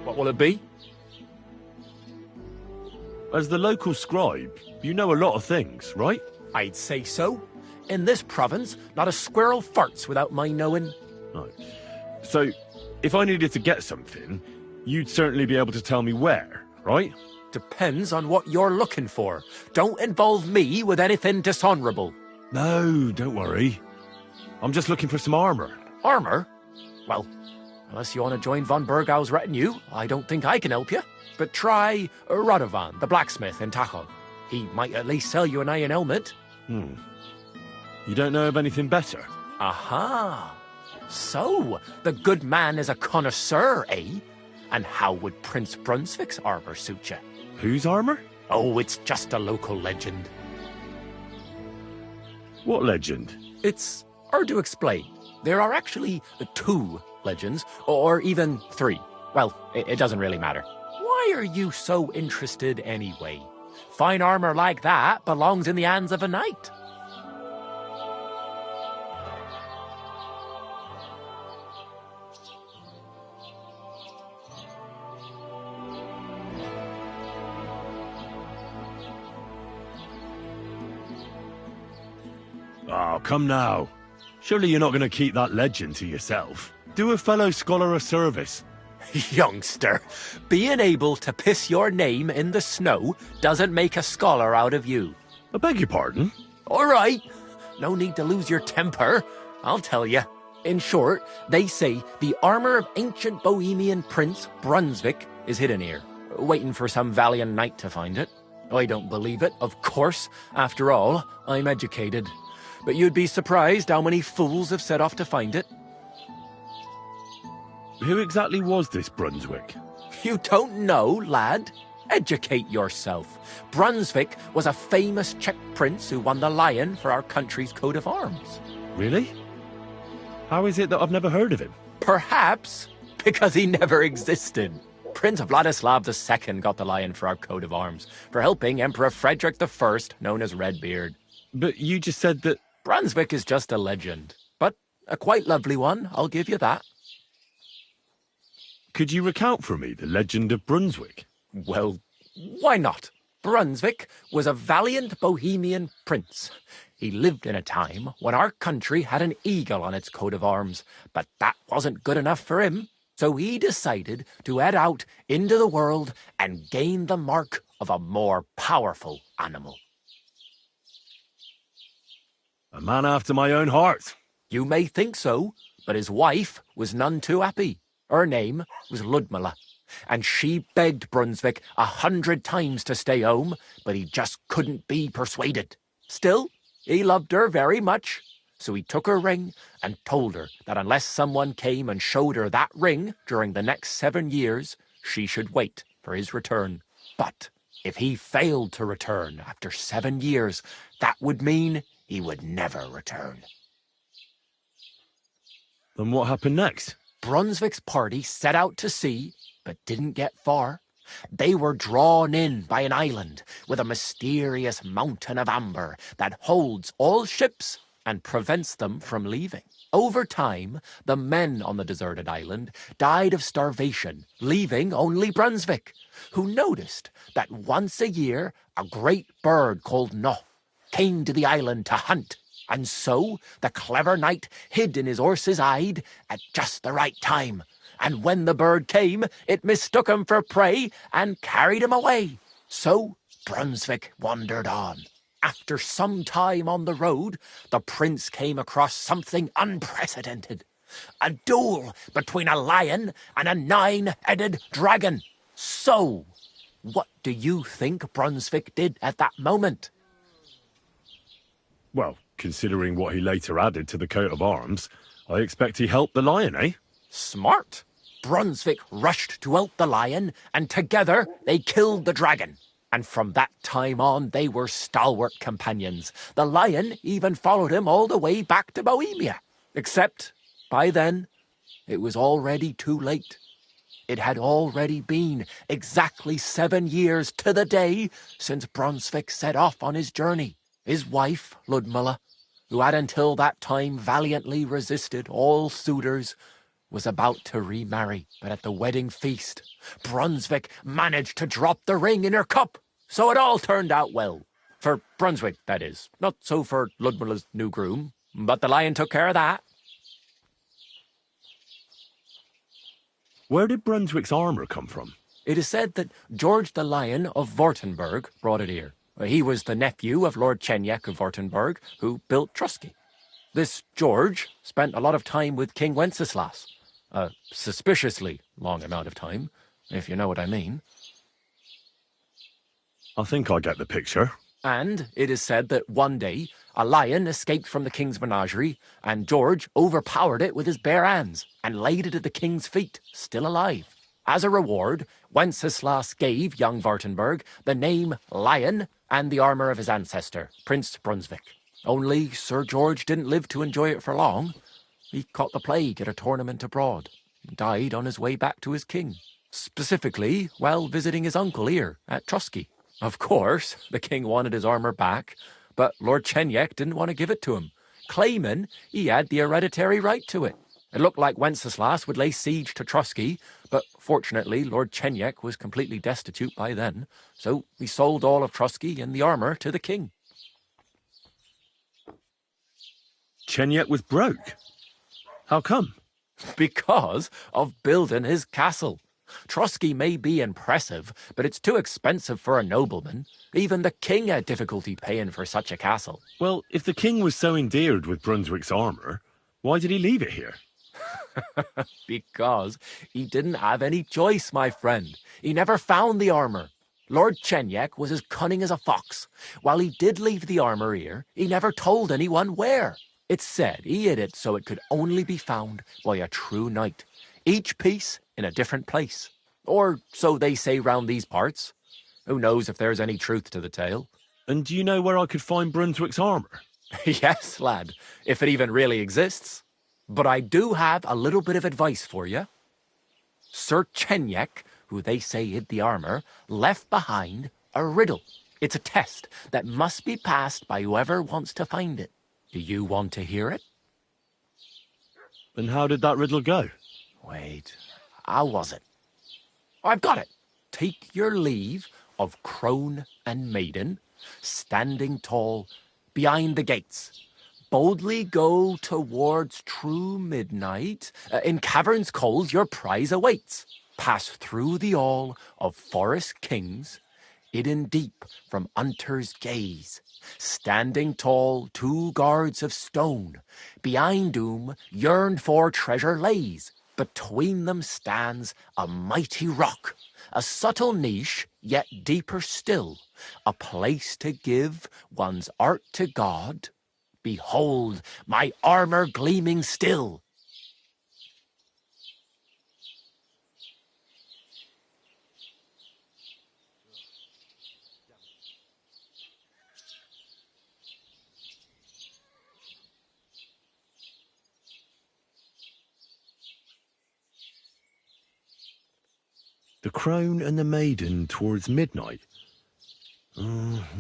What will it be? As the local scribe, you know a lot of things, right? I'd say so. In this province, not a squirrel farts without my knowing. Right. So, if I needed to get something, you'd certainly be able to tell me where, right? Depends on what you're looking for. Don't involve me with anything dishonorable. No, don't worry. I'm just looking for some armor. Armor? Well, unless you want to join von Burgau's retinue, I don't think I can help you. But try Radovan, the blacksmith in Tahoe. He might at least sell you an iron helmet. You don't know of anything better? Aha! So, the good man is a connoisseur, eh? And how would Prince Brunswick's armor suit you? Whose armor? Oh, it's just a local legend. What legend? It's hard to explain. There are actually 2 legends, or even 3. Well, it doesn't really matter. Why are you so interested anyway? Fine armor like that belongs in the hands of a knight. Oh, come now. Surely you're not going to keep that legend to yourself. Do a fellow scholar a service. Youngster, being able to piss your name in the snow doesn't make a scholar out of you. I beg your pardon? All right. No need to lose your temper. I'll tell you. In short, they say the armor of ancient Bohemian Prince Brunswick is hidden here, waiting for some valiant knight to find it. I don't believe it, of course. After all, I'm educated. But you'd be surprised how many fools have set off to find it. Who exactly was this Brunswick? You don't know, lad? Educate yourself. Brunswick was a famous Czech prince who won the lion for our country's coat of arms. Really? How is it that I've never heard of him? Perhaps because he never existed. Prince Vladislav II got the lion for our coat of arms for helping Emperor Frederick I, known as Redbeard. But you just said that... Brunswick is just a legend, but a quite lovely one, I'll give you that. Could you recount for me the legend of Brunswick? Well, why not? Brunswick was a valiant Bohemian prince. He lived in a time when our country had an eagle on its coat of arms, but that wasn't good enough for him. So he decided to head out into the world and gain the mark of a more powerful animal. A man after my own heart. You may think so, but his wife was none too happy. Her name was Ludmilla, and she begged Brunswick 100 times to stay home, but he just couldn't be persuaded. Still, he loved her very much. So he took her ring and told her that unless someone came and showed her that ring during the next 7 years, she should wait for his return. But if he failed to return after 7 years, that would mean he would never return. Then what happened next? Brunswick's party set out to sea, but didn't get far. They were drawn in by an island with a mysterious mountain of amber that holds all ships and prevents them from leaving. Over time, the men on the deserted island died of starvation, leaving only Brunswick, who noticed that once a year a great bird called Noh came to the island to hunt, and so the clever knight hid in his horse's hide at just the right time, and when the bird came, it mistook him for prey and carried him away. So Brunswick wandered on. After some time on the road, the prince came across something unprecedented. A duel between a lion and a 9-headed dragon. So, what do you think Brunswick did at that moment? Well, considering what he later added to the coat of arms, I expect he helped the lion, eh? Smart. Brunswick rushed to help the lion, and together they killed the dragon. And from that time on, they were stalwart companions. The lion even followed him all the way back to Bohemia. Except, by then, it was already too late. It had already been exactly 7 years to the day since Brunswick set off on his journey. His wife, Ludmilla, who had until that time valiantly resisted all suitors, was about to remarry, but at the wedding feast, Brunswick managed to drop the ring in her cup, so it all turned out well. For Brunswick, that is. Not so for Ludmilla's new groom, but the lion took care of that. Where did Brunswick's armour come from? It is said that George the Lion of Württemberg brought it here. He was the nephew of Lord Chenyak of Württemberg, who built Trusky. This George spent a lot of time with King Wenceslas. A suspiciously long amount of time, if you know what I mean. I think I get the picture. And it is said that one day, a lion escaped from the king's menagerie, and George overpowered it with his bare hands and laid it at the king's feet, still alive. As a reward, Wenceslas gave young Württemberg the name Lion and the armour of his ancestor, Prince Brunswick. Only Sir George didn't live to enjoy it for long. He caught the plague at a tournament abroad and died on his way back to his king, specifically while visiting his uncle here at Trusky. Of course, the king wanted his armour back, but Lord Chenyak didn't want to give it to him, claiming he had the hereditary right to it. It looked like Wenceslas would lay siege to Trusky, but fortunately Lord Chenyak was completely destitute by then, so he sold all of Trusky and the armour to the king. Chenyak was broke. How come? Because of building his castle. Trusky may be impressive, but it's too expensive for a nobleman. Even the king had difficulty paying for such a castle. Well, if the king was so endeared with Brunswick's armour, why did he leave it here? Because he didn't have any choice, my friend. He never found the armour. Lord Chenyak was as cunning as a fox. While he did leave the armour here, he never told anyone where. It's said he hid it so it could only be found by a true knight, each piece in a different place. Or so they say round these parts. Who knows if there's any truth to the tale? And do you know where I could find Brunswick's armour? Yes, lad, if it even really exists. But I do have a little bit of advice for you. Sir Chenyek, who they say hid the armour, left behind a riddle. It's a test that must be passed by whoever wants to find it. Do you want to hear it? And how did that riddle go? Wait, how was it? I've got it. Take your leave of crone and maiden, standing tall behind the gates. Boldly go towards true midnight. In caverns cold your prize awaits. Pass through the all of forest kings, hidden deep from hunter's gaze. Standing tall, 2 guards of stone. Behind whom yearned for treasure lays. Between them stands a mighty rock. A subtle niche, yet deeper still. A place to give one's art to God. Behold, my armour gleaming still. The crone and the maiden towards midnight.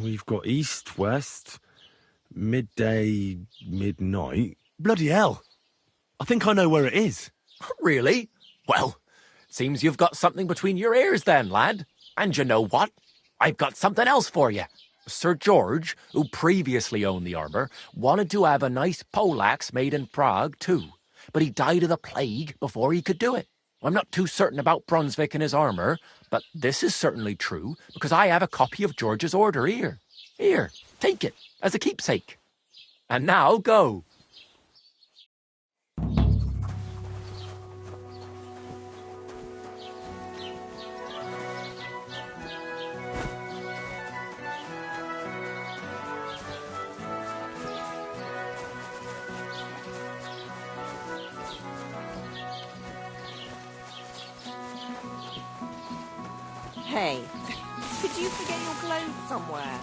We've got east, west, midday, midnight. Bloody hell! I think I know where it is. Really? Well, seems you've got something between your ears then, lad. And you know what? I've got something else for you. Sir George, who previously owned the armour, wanted to have a nice poleaxe made in Prague too, but he died of the plague before he could do it. I'm not too certain about Brunswick and his armour, but this is certainly true, because I have a copy of George's order here. Here, take it, as a keepsake. And now, go. Hey, did you forget your clothes somewhere?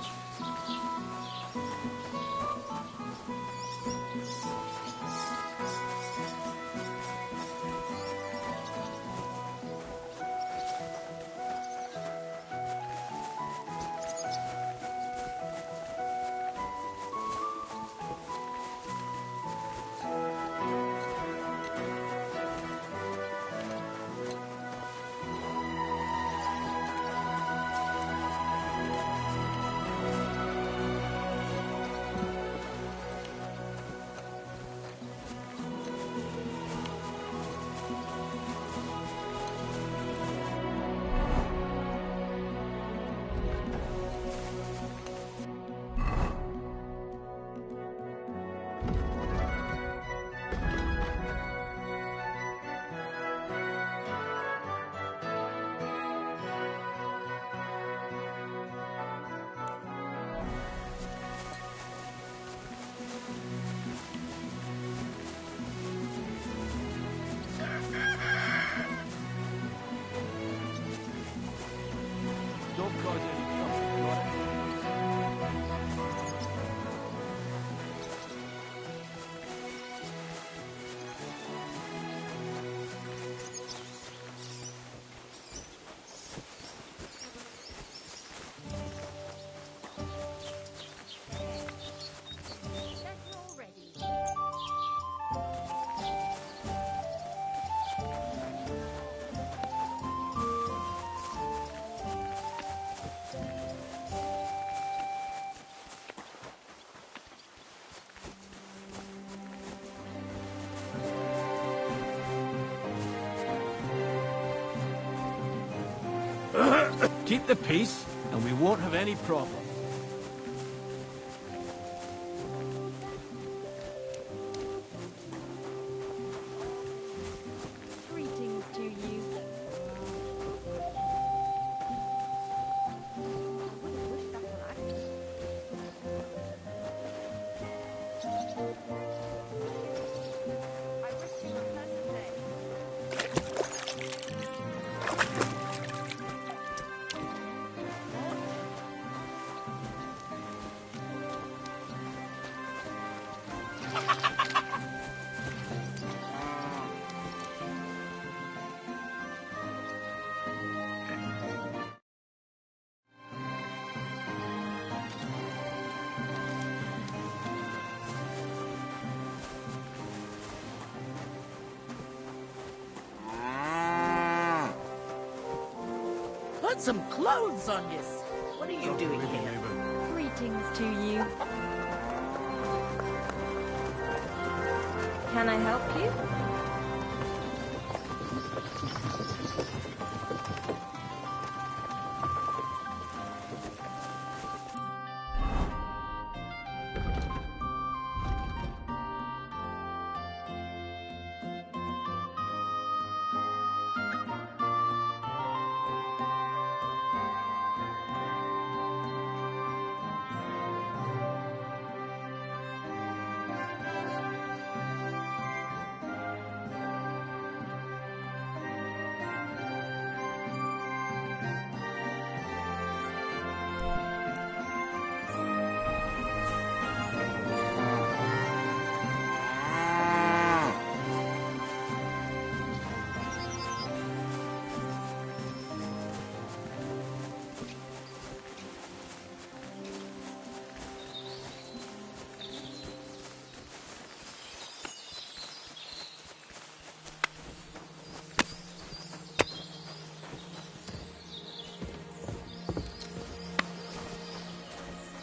Keep the peace, and we won't have any problem. Greetings to you. put some clothes on you. What are you doing here? Greetings to you. Can I help you?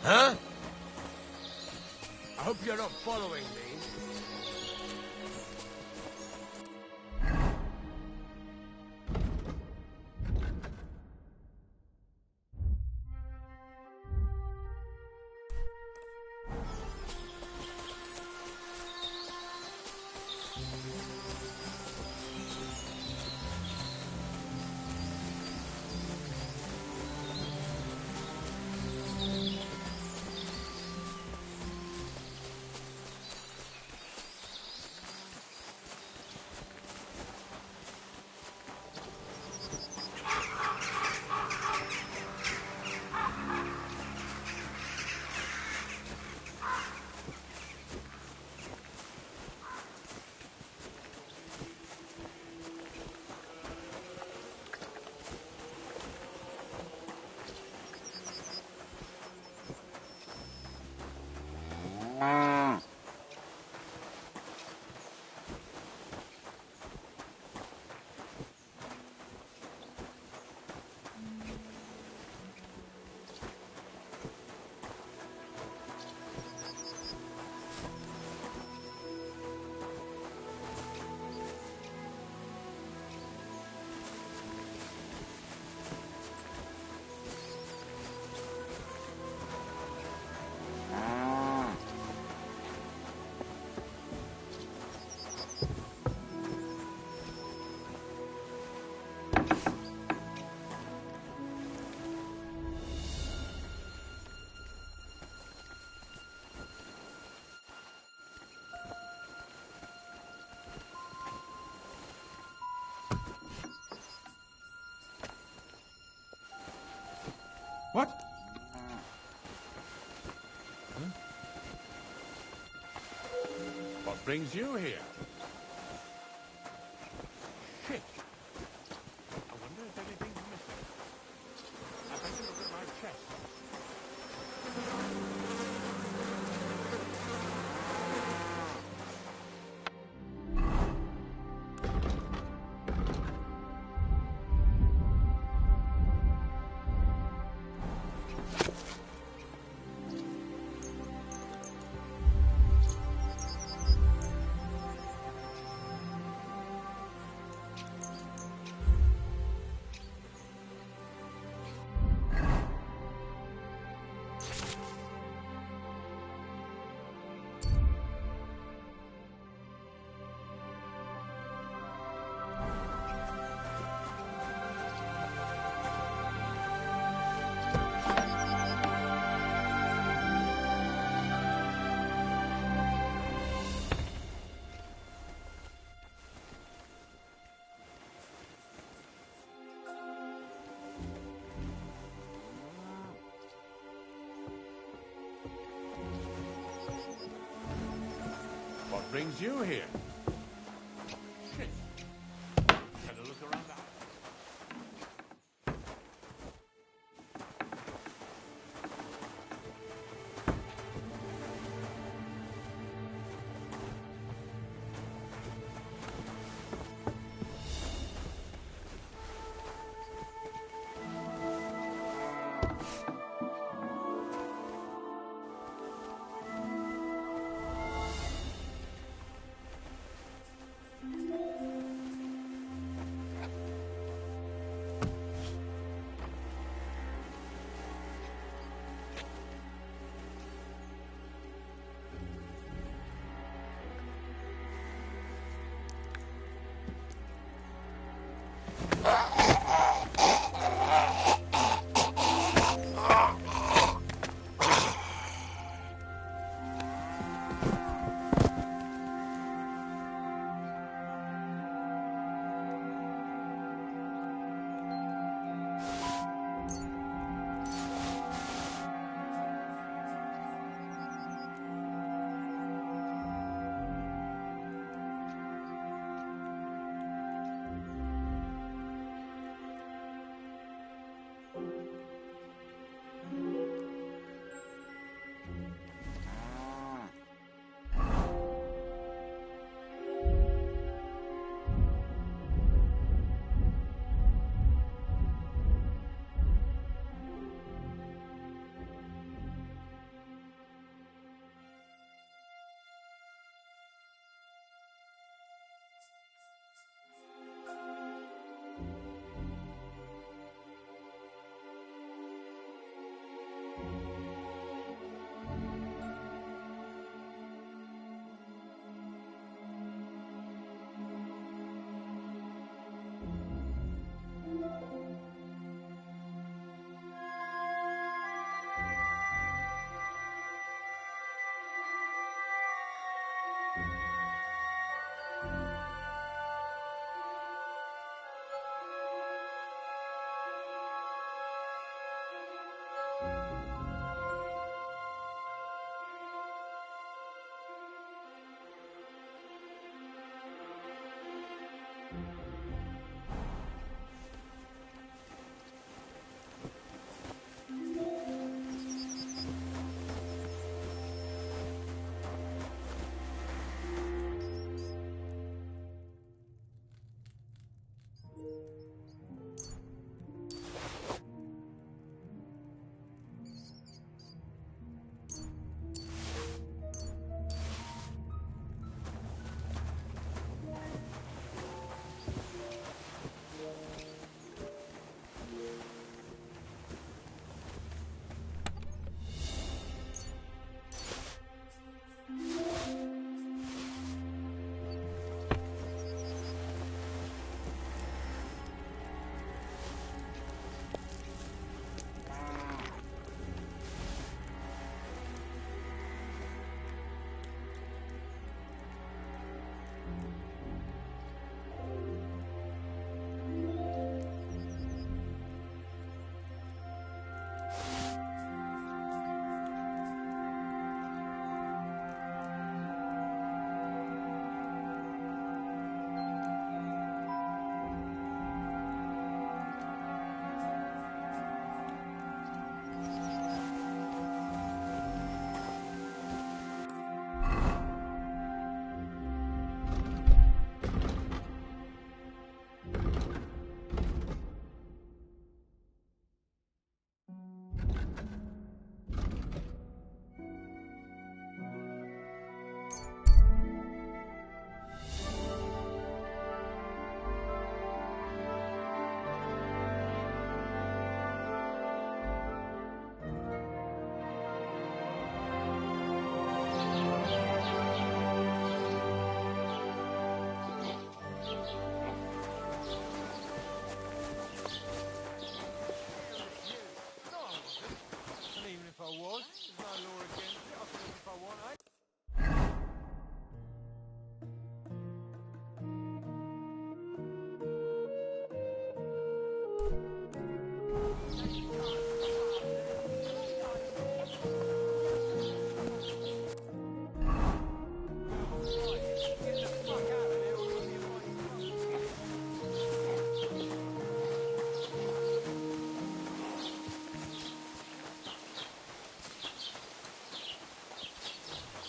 Huh? I hope you're not following me. What? What brings you here? Shit. I wonder if anything's missing. I better look at my chest. What brings you here? Shit. Better look around the house.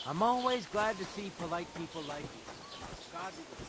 I'm always glad to see polite people like you. God be with you.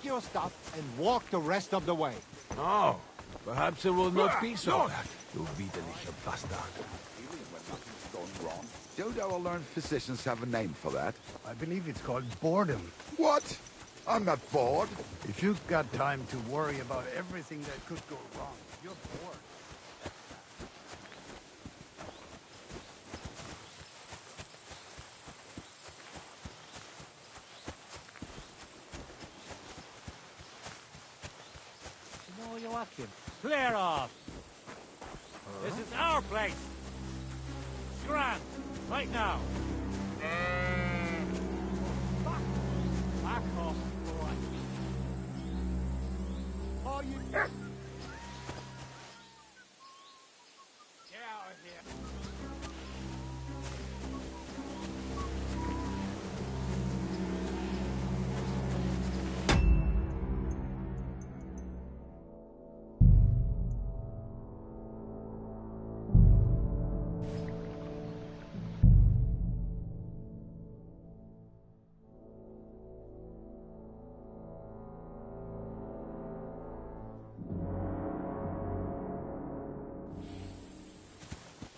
your stuff and walk the rest of the way. Oh, perhaps it will not be so bad. You widerliche bastard. Don't our learned physicians have a name for that? I believe it's called boredom. What? I'm not bored. If you've got time to worry about everything that could go wrong, you're bored. No, Joachim. Clear off. This is our place. Scram. Right now. Back off. Oh, you... Get out of here.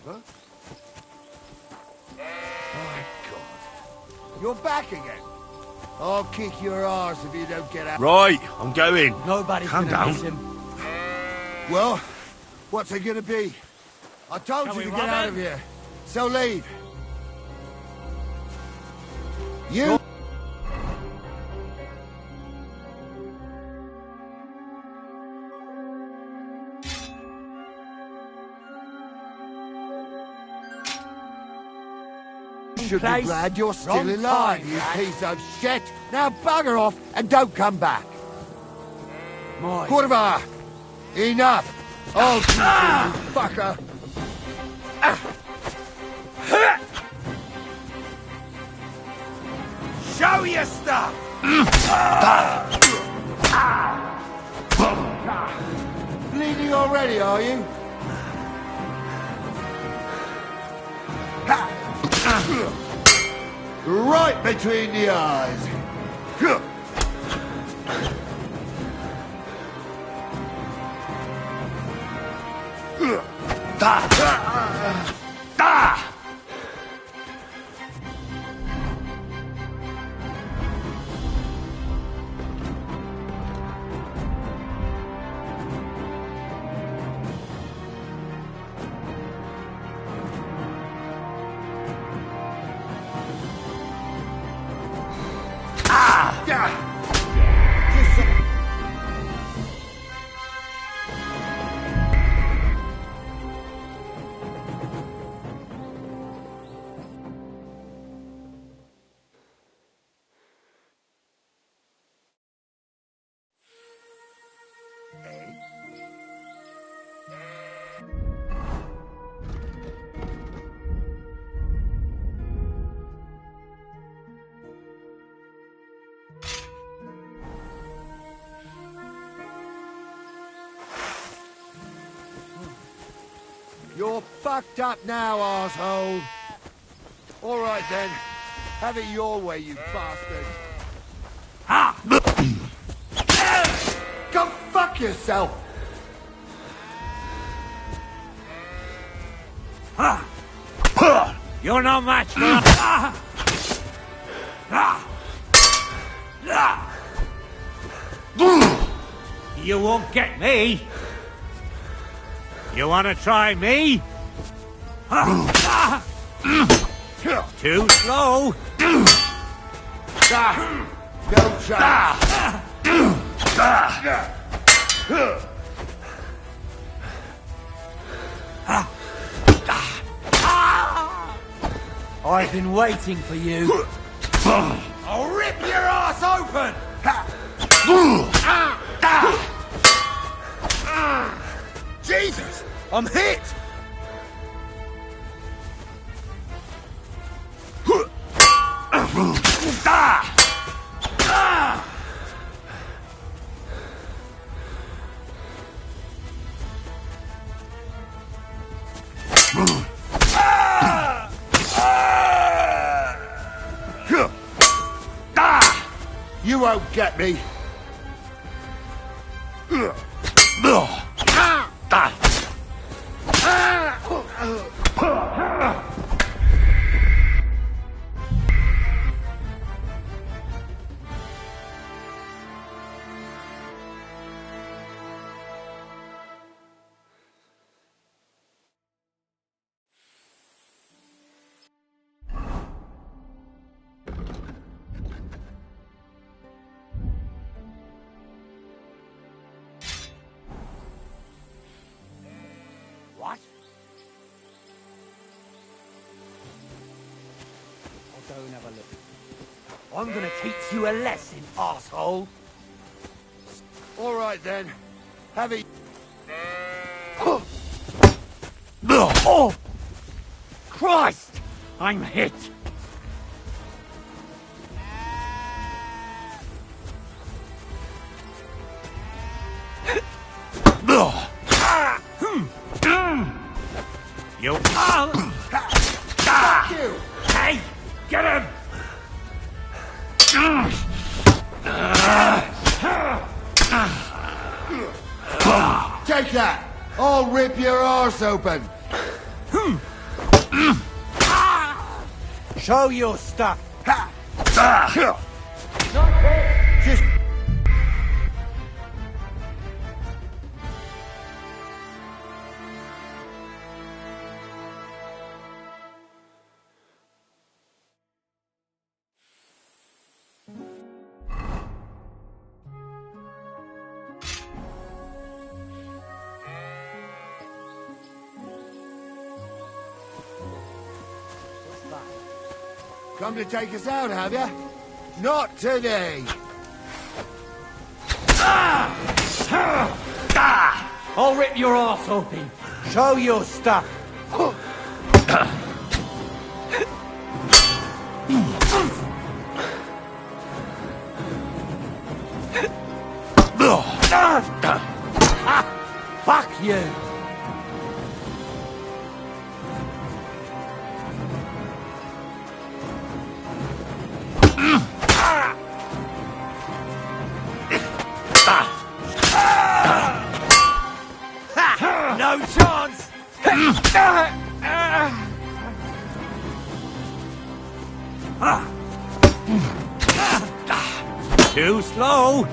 Huh? My God. You're back again. I'll kick your arse if you don't get out. Right, I'm going. Nobody's Calm gonna down. miss him. Well, what's it gonna be? I told Shall you we to get rob out him? of here. So leave. You... should be place, glad you're still wrong alive, time, you lad. piece of shit. Now bugger off and don't come back. My Corva! Enough! Oh, you fucker! Show your stuff! Bleeding already, are you? Right between the eyes. You're fucked up now, arsehole. All right, then. Have it your way, you bastard. Go fuck yourself! You're no match for You won't get me. You want to try me? Too slow. Don't try. I've been waiting for you. I'll rip your ass open! Jesus! I'm hit! You won't get me. What? I'll go and have a look. I'm gonna teach you a lesson, arsehole. All right then. Have it. Oh! Christ! I'm hit! You. Fuck you! Hey! Get him! Take that! I'll rip your arse open! Show your stuff! Just... Come to take us out, have ya? Not today! I'll rip your arse open! Show your stuff! Fuck you! No chance! Too slow!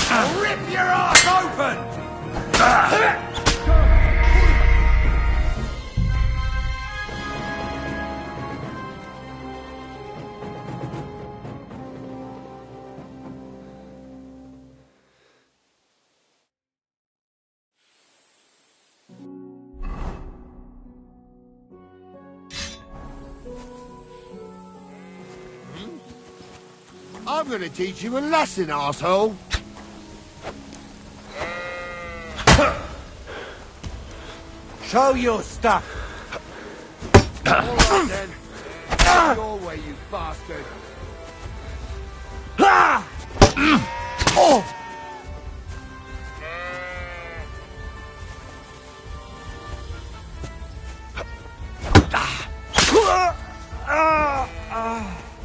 I'll rip your ass open! I'm gonna teach you a lesson, arsehole! Show your stuff! All right then. Have your way, you bastard! Oh!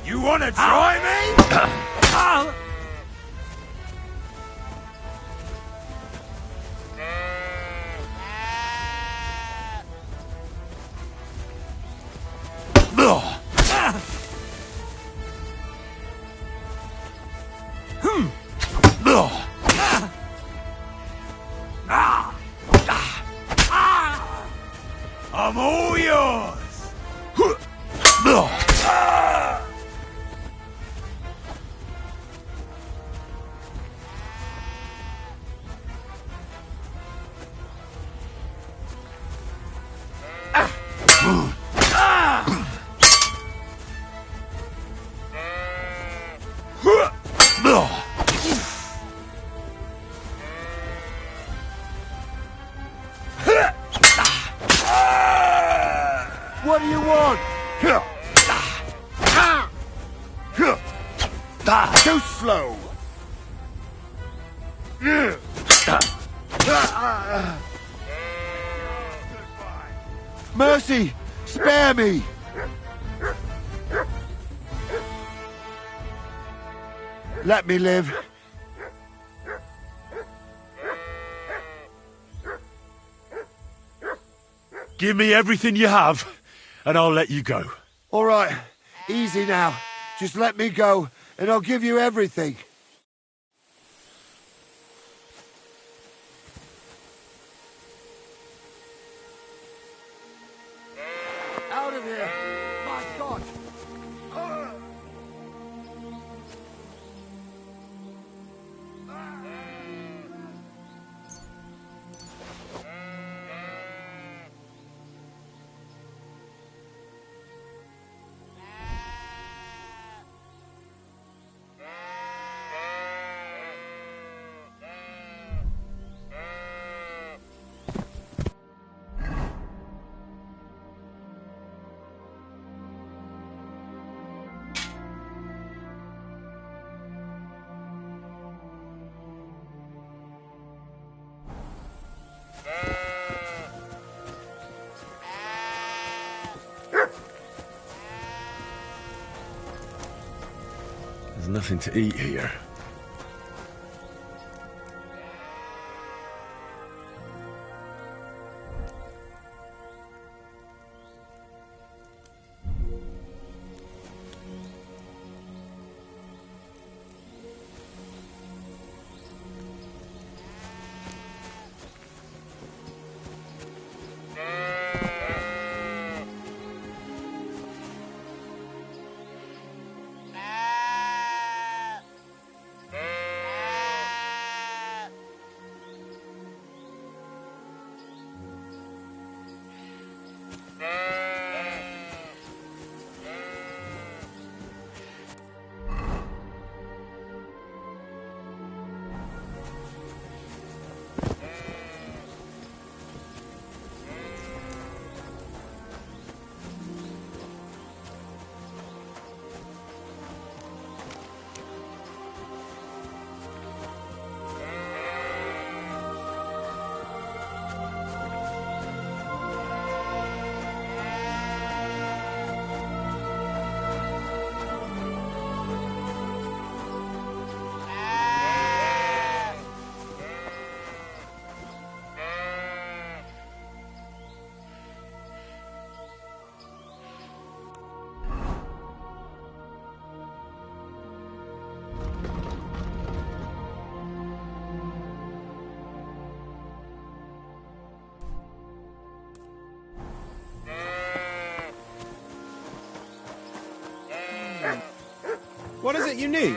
You wanna try me? I'm all yours! What do you want? Too slow! Mercy! Spare me! Let me live. Give me everything you have, and I'll let you go. All right, easy now. Just let me go, and I'll give you everything. Out of here! My God! There's nothing to eat here. What is it you need?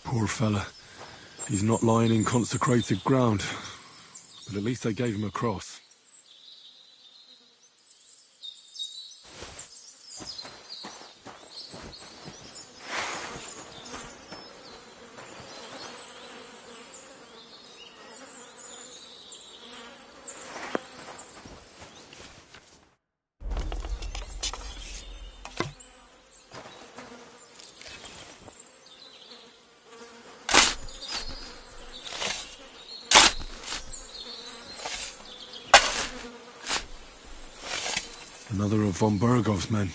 Poor fella. He's not lying in consecrated ground. But at least they gave him a cross. Another of von Bergov's men.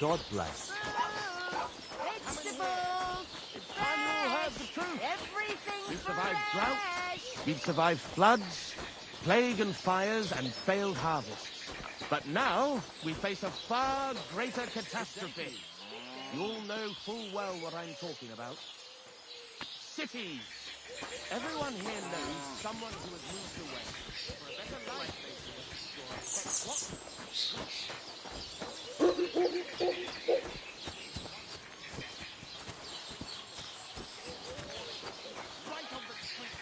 God bless. We've survived drought, we've survived floods, plague and fires, and failed harvests. But now, we face a far greater catastrophe. You all know full well what I'm talking about. Cities! Everyone here knows someone who has moved away for a better life, they say. But right on the street.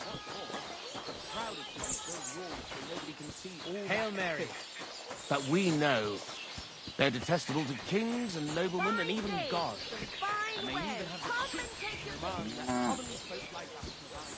What's more, the proudest cities build walls so nobody can see all Hail that Mary. filth. But we know they're detestable to kings and noblemen and even God. And they even have the cheek to demand that common folk like us provide.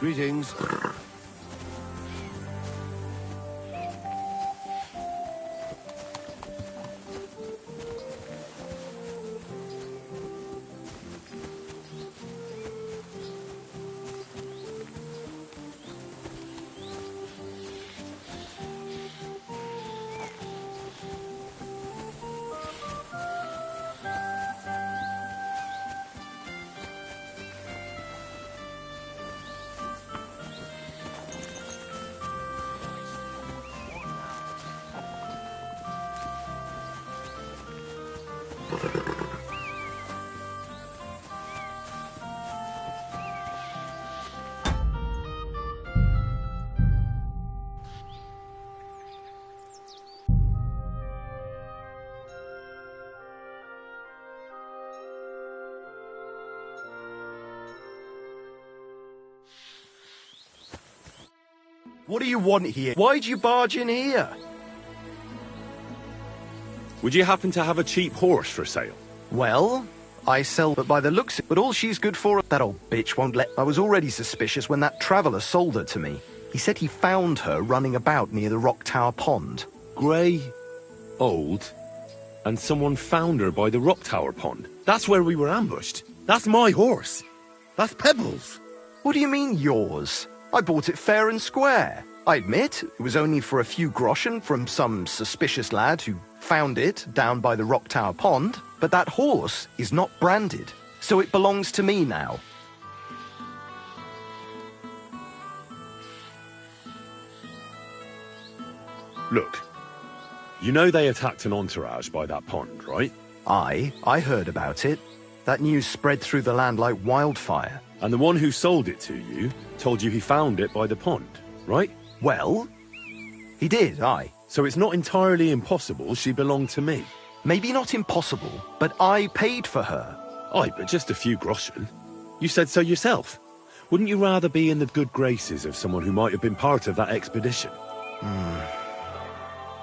Greetings. What do you want here? Why'd you barge in here? Would you happen to have a cheap horse for sale? Well, I sell, but by the looks, but all she's good for, that old bitch won't let. I was already suspicious when that traveller sold her to me. He said he found her running about near the Rock Tower Pond. Grey, old, and someone found her by the Rock Tower Pond. That's where we were ambushed. That's my horse. That's Pebbles. What do you mean, yours? I bought it fair and square. I admit, it was only for a few groschen from some suspicious lad who found it down by the Rock Tower Pond, but that horse is not branded, so it belongs to me now. Look, you know they attacked an entourage by that pond, right? I heard about it. That news spread through the land like wildfire. And the one who sold it to you told you he found it by the pond, right? Well, he did, aye. So it's not entirely impossible she belonged to me. Maybe not impossible, but I paid for her. Aye, but just a few groschen. You said so yourself. Wouldn't you rather be in the good graces of someone who might have been part of that expedition?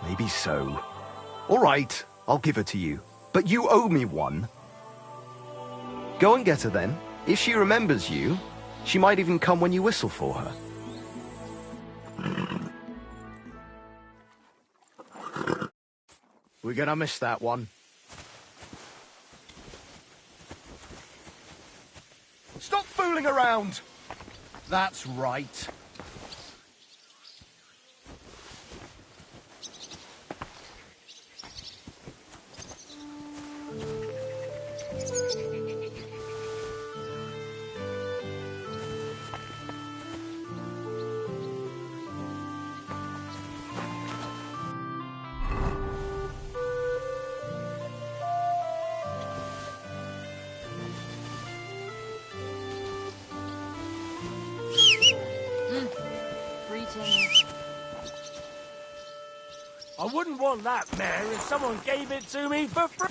Maybe so. All right, I'll give her to you. But you owe me one. Go and get her then. If she remembers you, she might even come when you whistle for her. We're gonna miss that one. Stop fooling around! That's right. I wouldn't want that mare if someone gave it to me for free.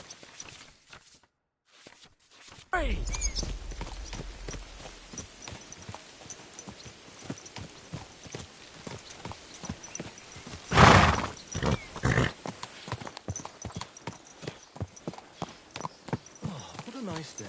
Oh, what a nice day.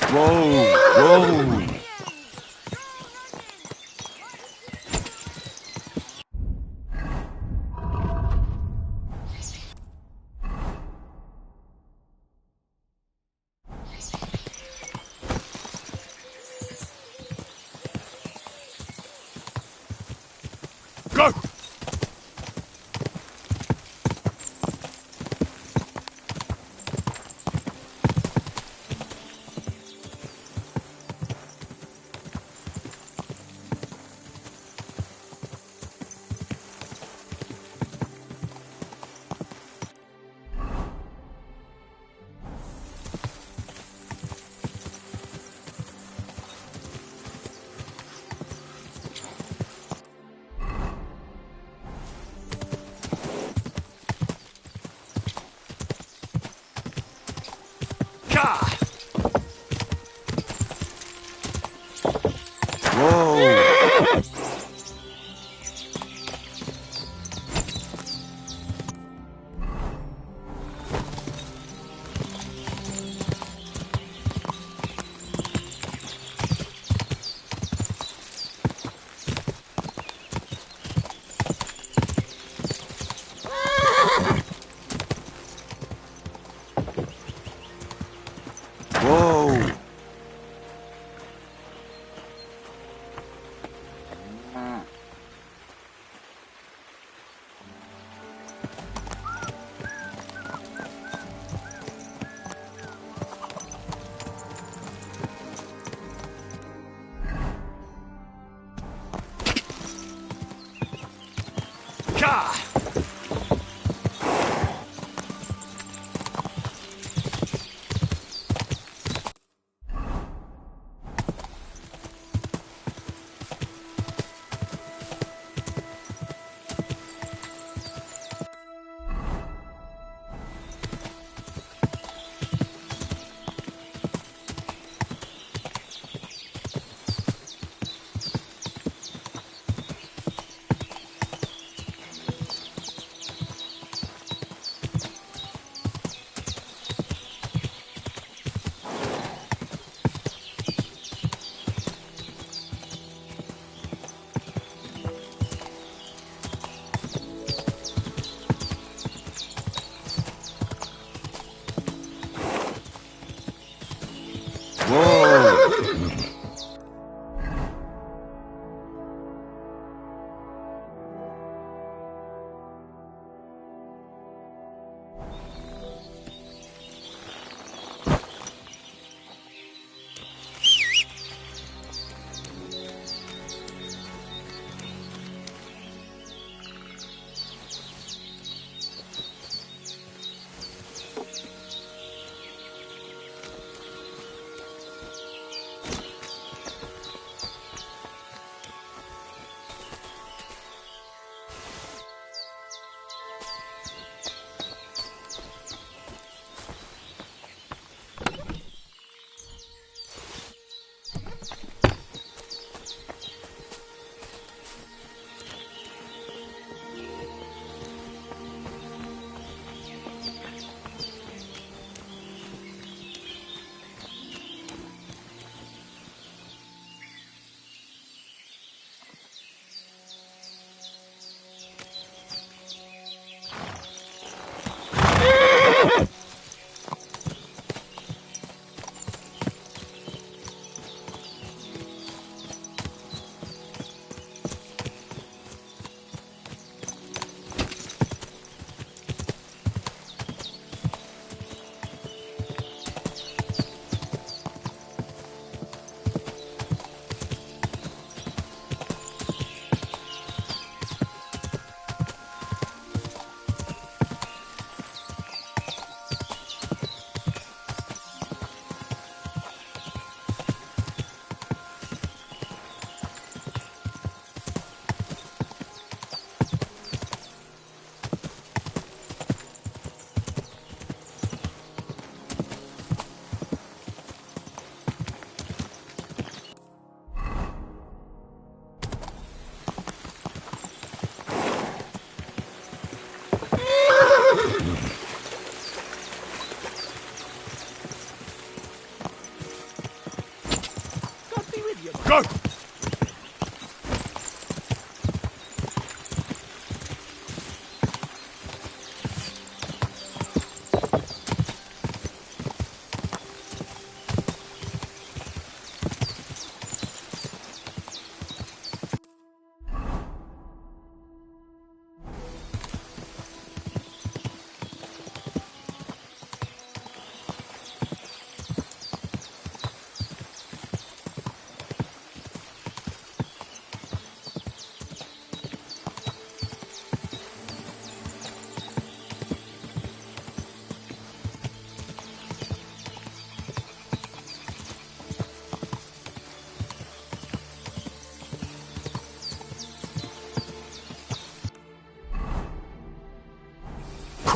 Whoa, whoa. Go!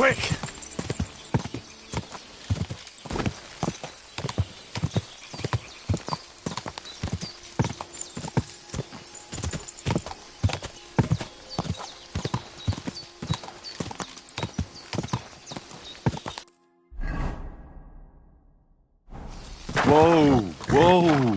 Quick! Whoa, whoa.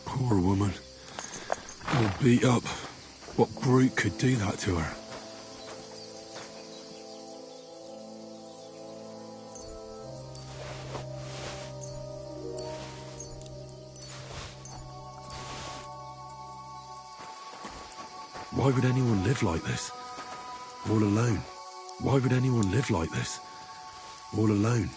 Poor woman. All beat up. What brute could do that to her? Why would anyone live like this? All alone. Why would anyone live like this? All alone.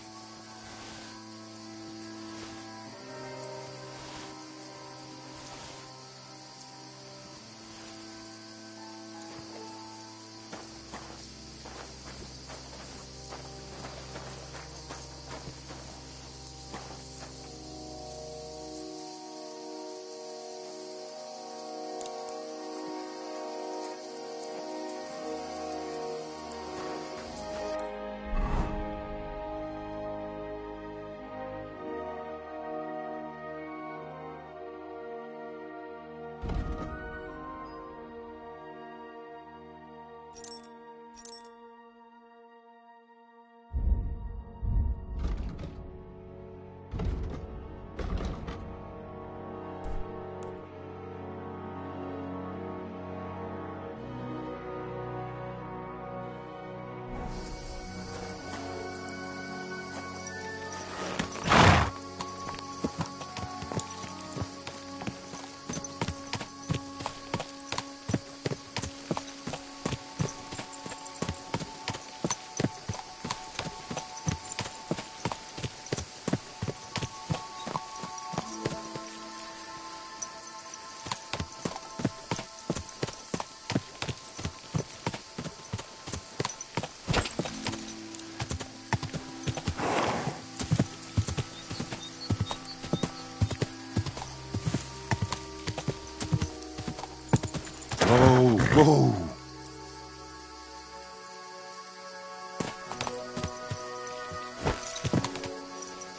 Whoa!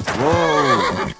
Whoa!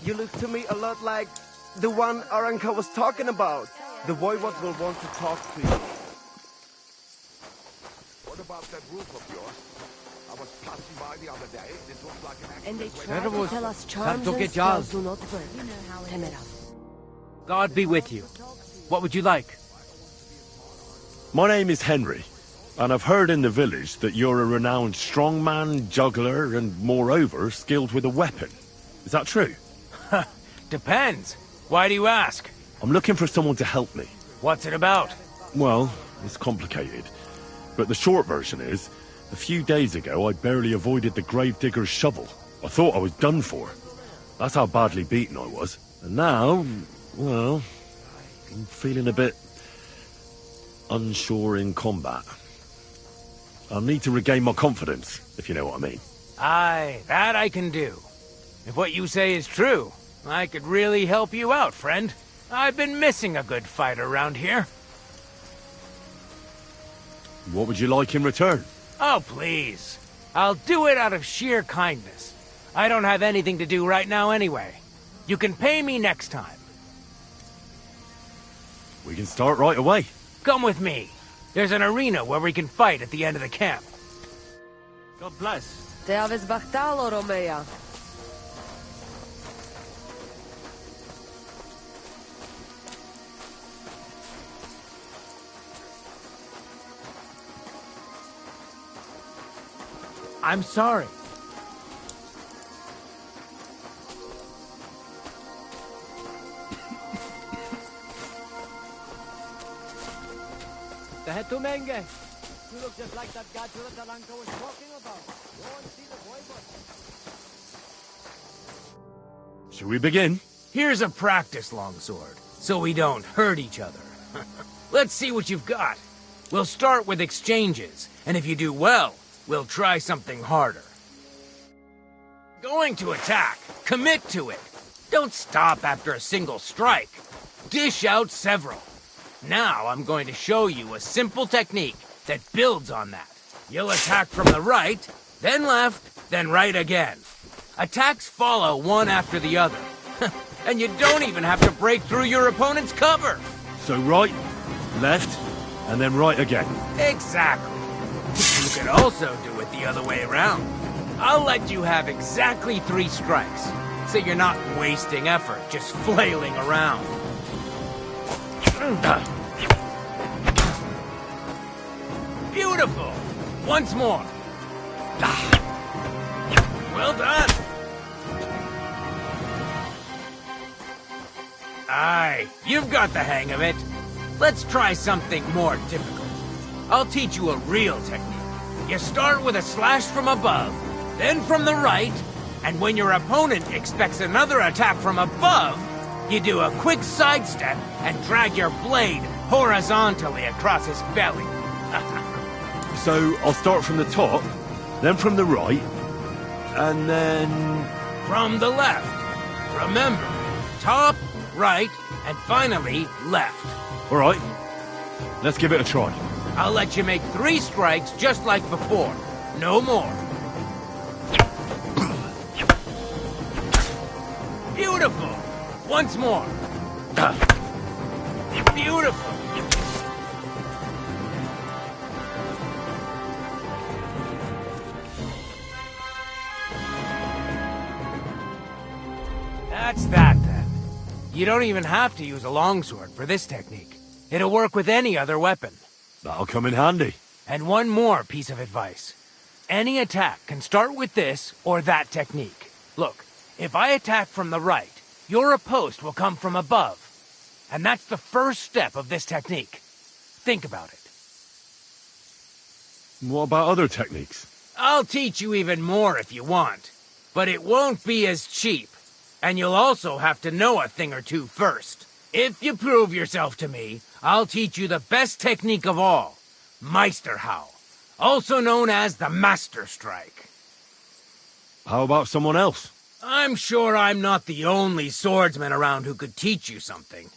You look to me a lot like the one our uncle was talking about. The Voivod will want to talk to you. What about that roof of yours? I was passing by the other day. It looked like an And they accident. tried to tell us charms Sartuke and Jaz. spells do not work. Temerav. God be with you. What would you like? My name is Henry, and I've heard in the village that you're a renowned strongman, juggler, and moreover, skilled with a weapon. Is that true? Depends. Why do you ask? I'm looking for someone to help me. What's it about? Well, it's complicated. But the short version is, a few days ago I barely avoided the gravedigger's shovel. I thought I was done for. That's how badly beaten I was. And now, well, I'm feeling a bit unsure in combat. I'll need to regain my confidence, if you know what I mean. Aye, that I can do. If what you say is true, I could really help you out, friend. I've been missing a good fighter around here. What would you like in return? Oh, please. I'll do it out of sheer kindness. I don't have anything to do right now anyway. You can pay me next time. We can start right away. Come with me. There's an arena where we can fight at the end of the camp. God bless. Te aveți Bachtalo, Romea. I'm sorry. The Hetumenge. You look just like that Gajula Talanka was talking about. Go and see the Voivod. Shall we begin? Here's a practice longsword, so we don't hurt each other. Let's see what you've got. We'll start with exchanges, and if you do well, we'll try something harder. Going to attack. Commit to it. Don't stop after a single strike. Dish out several. Now I'm going to show you a simple technique that builds on that. You'll attack from the right, then left, then right again. Attacks follow one after the other. And you don't even have to break through your opponent's cover. So right, left, and then right again. Exactly. You can also do it the other way around. I'll let you have exactly 3 strikes, so you're not wasting effort just flailing around. Beautiful! Once more. Well done. Aye, you've got the hang of it. Let's try something more difficult. I'll teach you a real technique. You start with a slash from above, then from the right, and when your opponent expects another attack from above, you do a quick sidestep and drag your blade horizontally across his belly. So I'll start from the top, then from the right, and then... From the left. Remember, top, right, and finally left. All right, let's give it a try. I'll let you make 3 strikes just like before. No more. Beautiful. Once more. Beautiful. That's that, then. You don't even have to use a longsword for this technique. It'll work with any other weapon. That'll come in handy. And one more piece of advice. Any attack can start with this or that technique. Look, if I attack from the right, your riposte will come from above. And that's the first step of this technique. Think about it. What about other techniques? I'll teach you even more if you want. But it won't be as cheap. And you'll also have to know a thing or two first. If you prove yourself to me, I'll teach you the best technique of all. Meisterhau. Also known as the Master Strike. How about someone else? I'm sure I'm not the only swordsman around who could teach you something.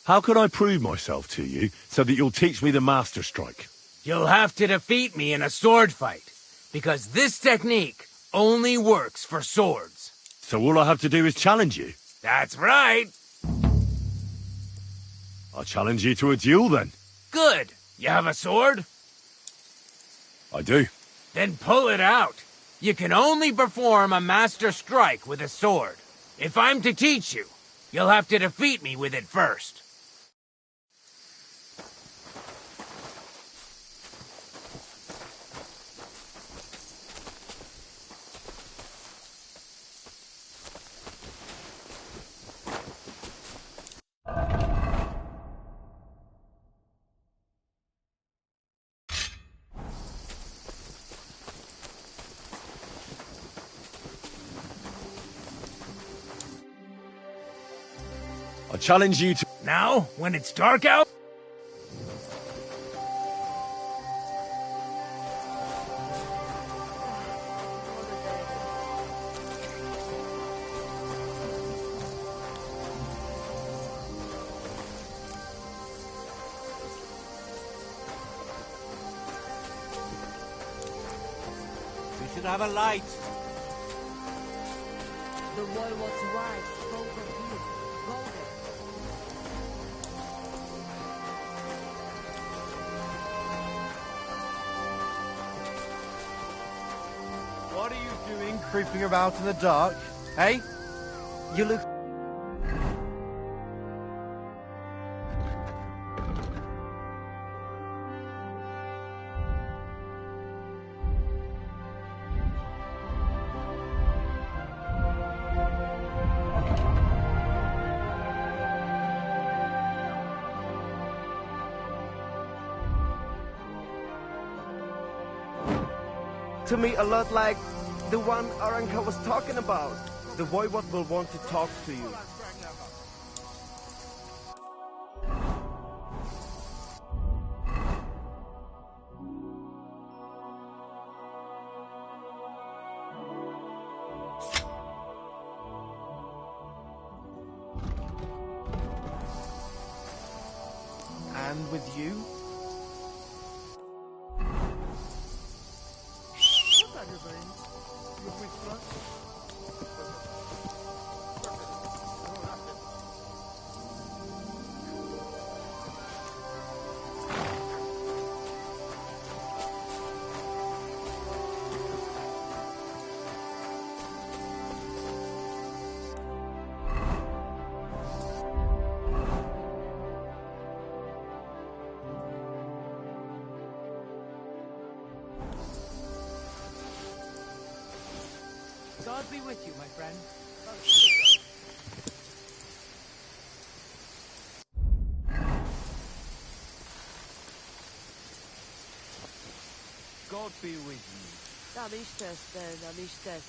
How could I prove myself to you so that you'll teach me the Master Strike? You'll have to defeat me in a sword fight, because this technique only works for swords. So all I have to do is challenge you? That's right. I challenge you to a duel then. Good. You have a sword? I do. Then pull it out. You can only perform a master strike with a sword. If I'm to teach you, you'll have to defeat me with it first. I challenge you to... Now, when it's dark out? We should have a light. The boy was right. Spoke of you. Go there. What are you doing creeping about in the dark? Hey? You look... To me, a lot like the one Aranka was talking about. The Voivod will want to talk to you. And with you? God be with you, my friend. God be with you. Tam istesz, tam istesz.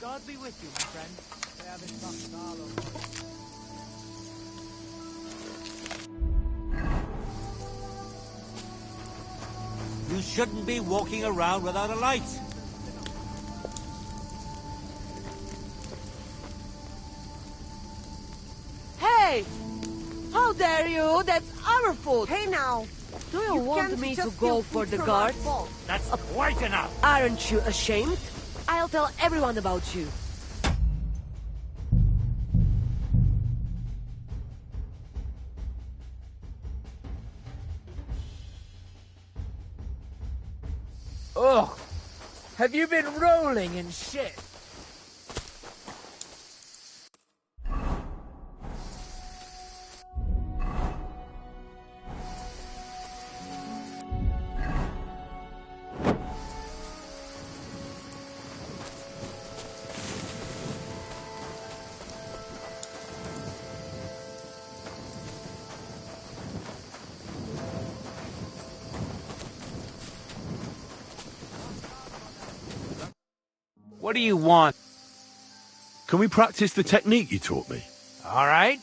God be with you, my friend. You shouldn't be walking around without a light. Hey! How dare you? That's our fault. Hey now! Do you want can't me to just go steal for food the from guards? our vault. That's quite enough. Aren't you ashamed? I'll tell everyone about you. Ugh! Have you been rolling in shit? What do you want? Can we practice the technique you taught me? All right.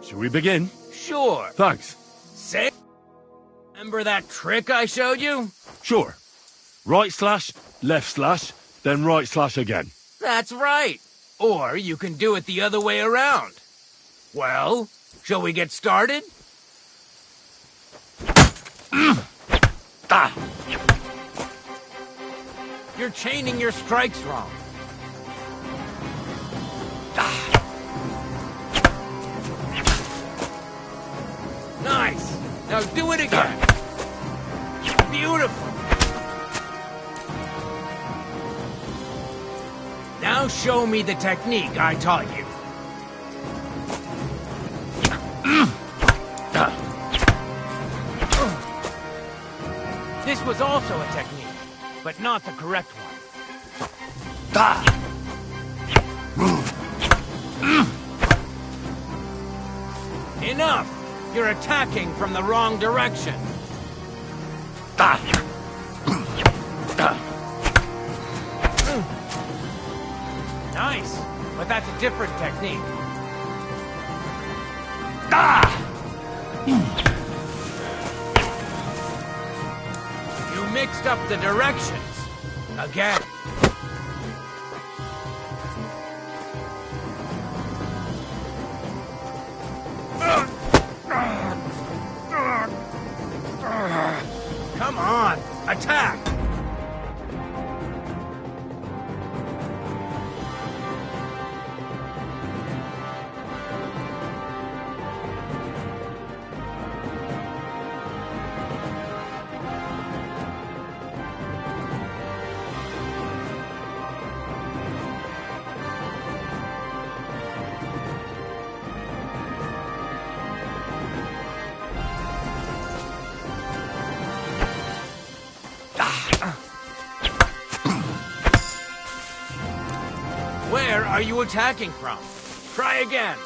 Shall we begin? Sure. Thanks. Say, remember that trick I showed you? Sure. Right slash, left slash, then right slash again. That's right. Or you can do it the other way around. Well, shall we get started? You're chaining your strikes wrong. Nice. Now do it again. Beautiful. Now show me the technique I taught you. This was also a technique, but not the correct one. Enough! You're attacking from the wrong direction. Nice, but that's a different technique. You mixed up the directions. Again. Come on, attack! Where are you attacking from? Try again.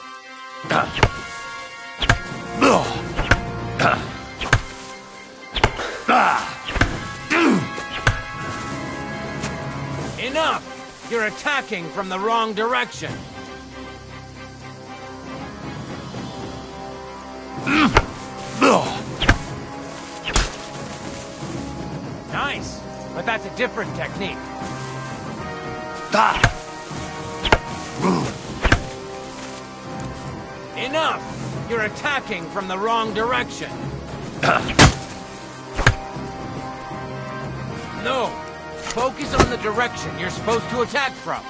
Enough! You're attacking from the wrong direction. Nice, but that's a different technique. Enough! You're attacking from the wrong direction. No! Focus on the direction you're supposed to attack from.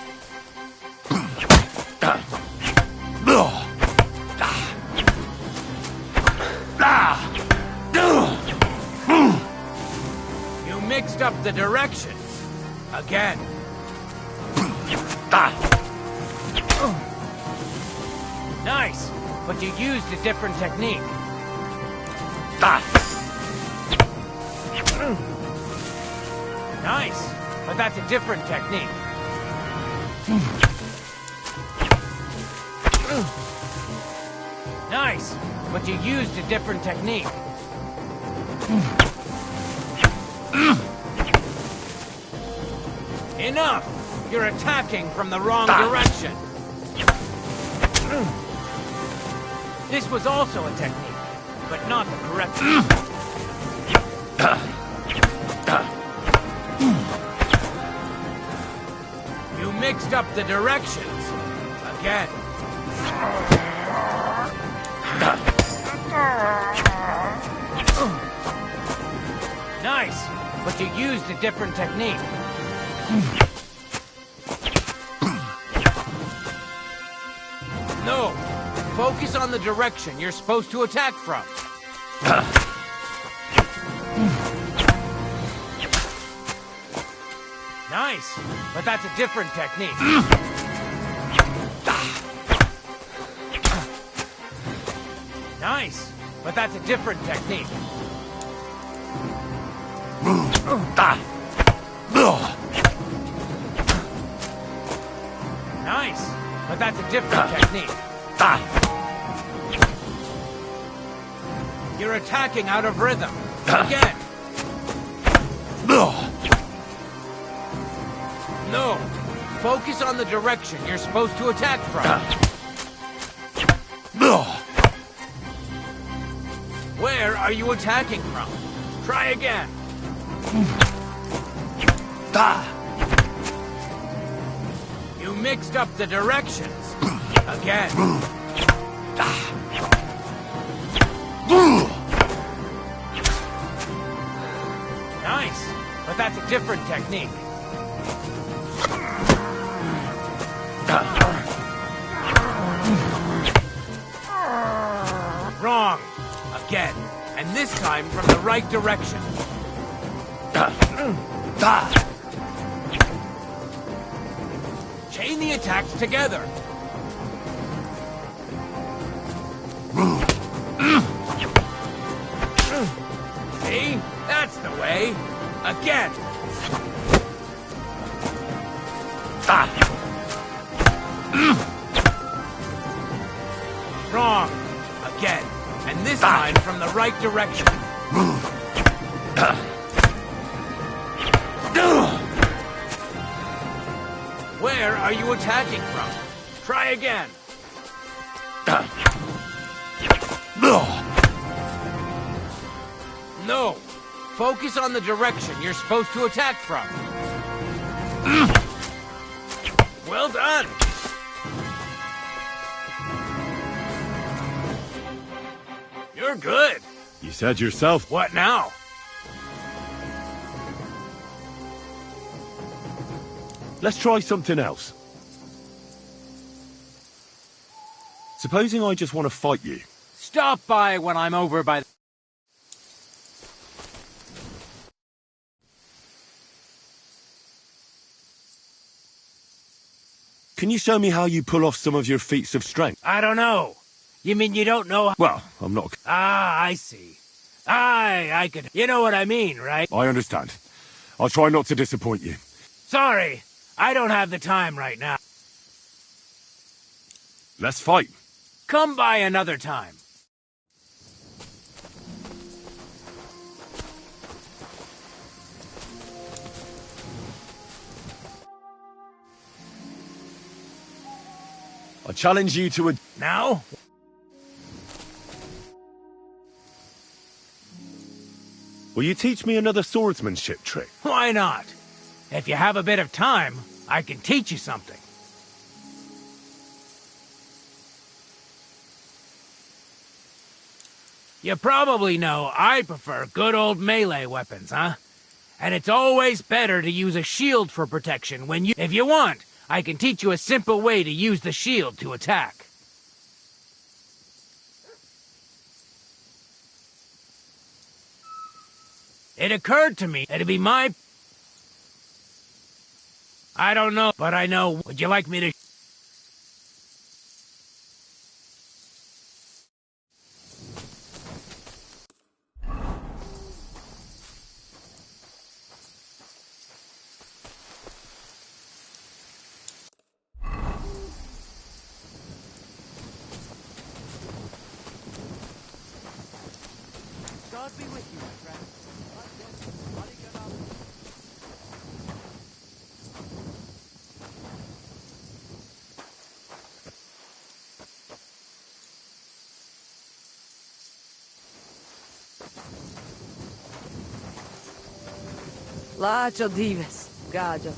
You mixed up the directions. Again. Nice, but you used a different technique. Nice, but that's a different technique. Nice, but you used a different technique. Enough! You're attacking from the wrong direction. This was also a technique, but not the correct one. You mixed up the directions. Again. Nice, but you used a different technique. No, focus on the direction you're supposed to attack from. Nice, but that's a different technique. Nice, but that's a different technique. Nice, but that's a different technique. You're attacking out of rhythm. Again. No. Focus on the direction you're supposed to attack from. Where are you attacking from? Try again. You mixed up the directions. Again. Nice, but that's a different technique. Wrong. Again. And this time from the right direction. Chain the attacks together. See? That's the way. Again. Wrong. Again. And this time from the right direction. Where are you attacking from? Try again. No. Focus on the direction you're supposed to attack from. Well done. You're good. You said yourself. What now? Let's try something else. Supposing I just want to fight you. Stop by when I'm over by... Can you show me how you pull off some of your feats of strength? I don't know. You mean you don't know... Well, I'm not... Ah, I see. I could... You know what I mean, right? I understand. I'll try not to disappoint you. Sorry, I don't have the time right now. Let's fight. Come by another time. I challenge you to a... Now? Will you teach me another swordsmanship trick? Why not? If you have a bit of time, I can teach you something. You probably know I prefer good old melee weapons, huh? And it's always better to use a shield for protection when you... If you want, I can teach you a simple way to use the shield to attack. It occurred to me it'd be my... I don't know, but I know. Would you like me to... God be with you, my friend. Lacho dives, gajo.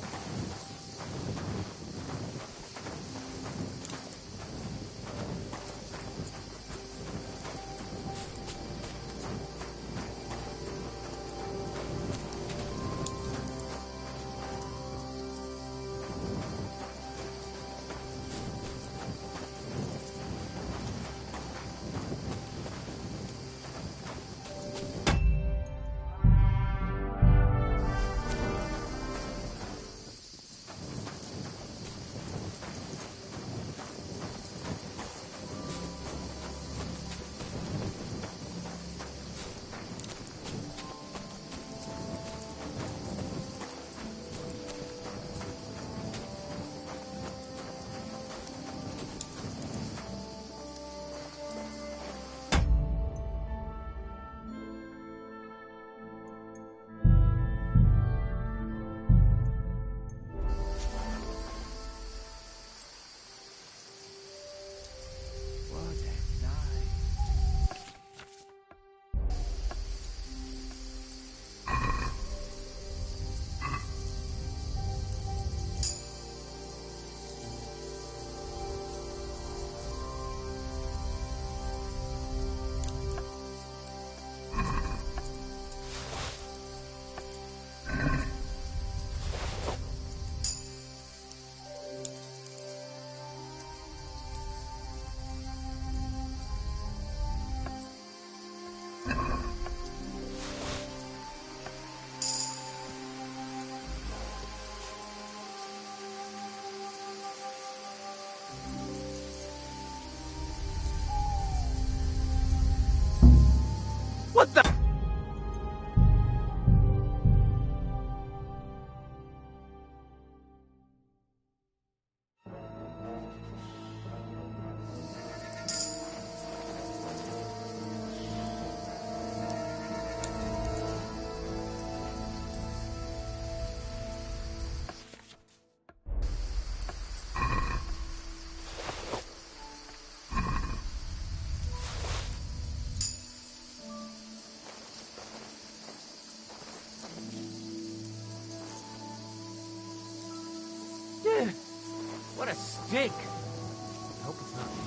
stick. I hope it's not.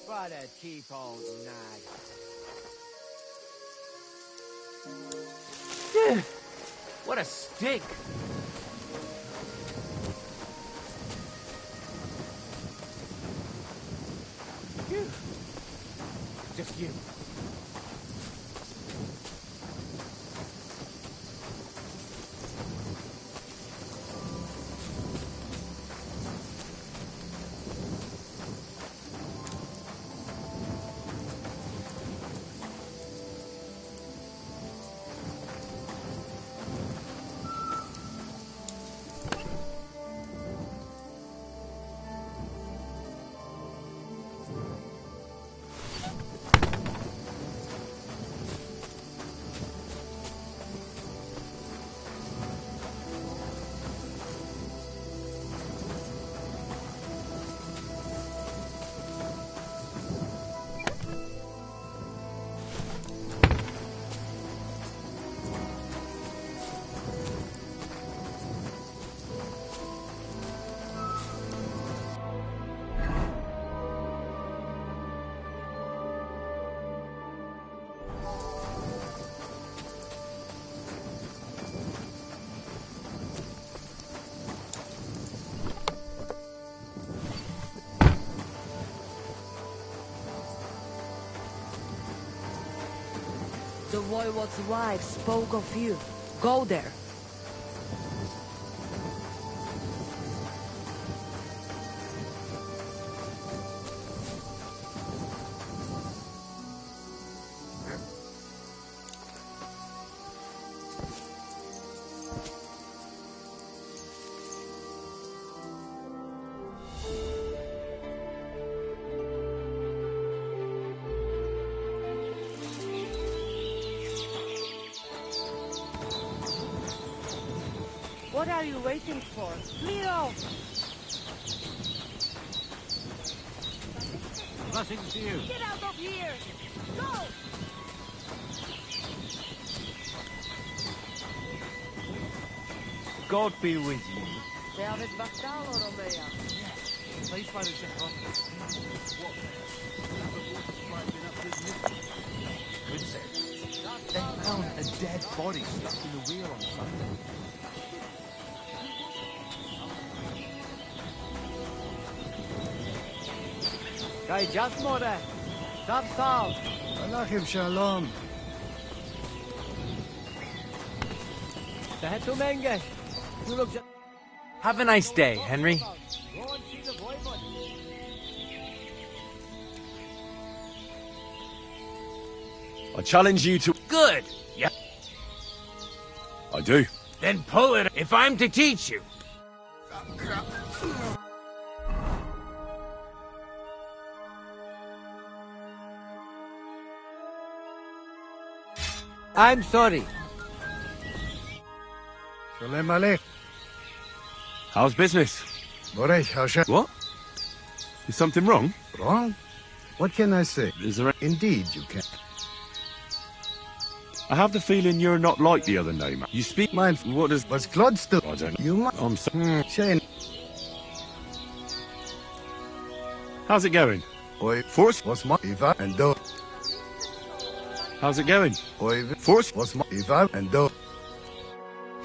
What a cheap old nag. What a stick! Phew. Just you. The Voivode's wife spoke of you. Go there. What are you waiting for? Clear off! Blessings to you. Get out of here! Go! God be with you. Te aveți bactalo, Romea. Place by the Czechoslovakians. What Good sir. They found a dead body stuck in the wheel on Sunday. Kai Jasmore! Stop, stop! Alachim Shalom. Tahetu Menge! You look just... Have a nice day, Henry. Go and see the Voivode. I challenge you to... Good! Yeah. I do. Then pull it if I'm to teach you. I'm sorry. Shalom Aleich. How's business? Borech, What? Is something wrong? Wrong? What can I say? Is there... Indeed, you can. I have the feeling you're not like the other no man. You speak man. What does... Was Claude still? I don't know. You might... I'm so... Shane. How's it going? Oi, force was my Eva and do. How's it going? Oi, force was my Eva and do.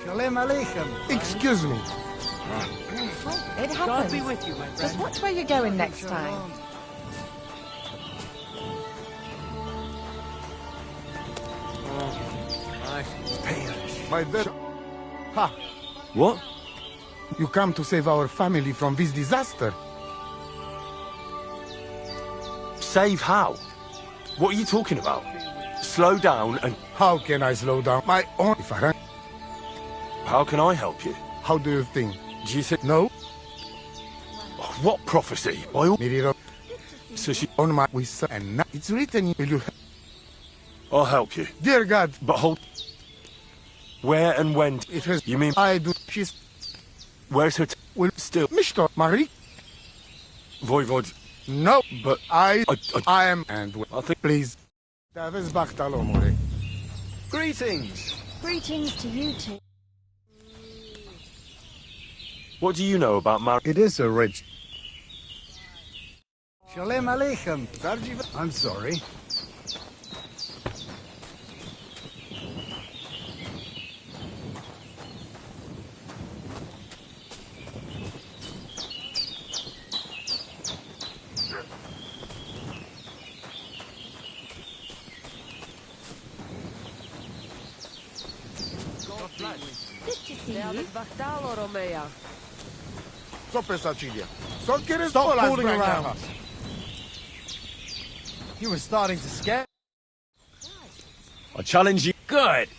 Shalom Aleichem. Excuse me. It happens. God be with you, my friend. Just watch where you're going next time. My dear. Ha! What? You come to save our family from this disaster? Save how? What are you talking about? Slow down and... How can I slow down my own... How can I help you? How do you think? Do you think... No? What prophecy? By all... So she... On my... We saw... And now it's written... Will you... I'll help you. Dear God. But hold... Where and when... It has... You mean... I do... She's... Where's her... Will still... Mishto, Marie? Voivod... No, but... I am... And... I think... Please. Greetings! Greetings to you two. What do you know about Mar... It is a rich... Shalom Aleichem. I'm sorry. Good to see you. Stop fooling around. You were starting to scare. I challenge you. Good.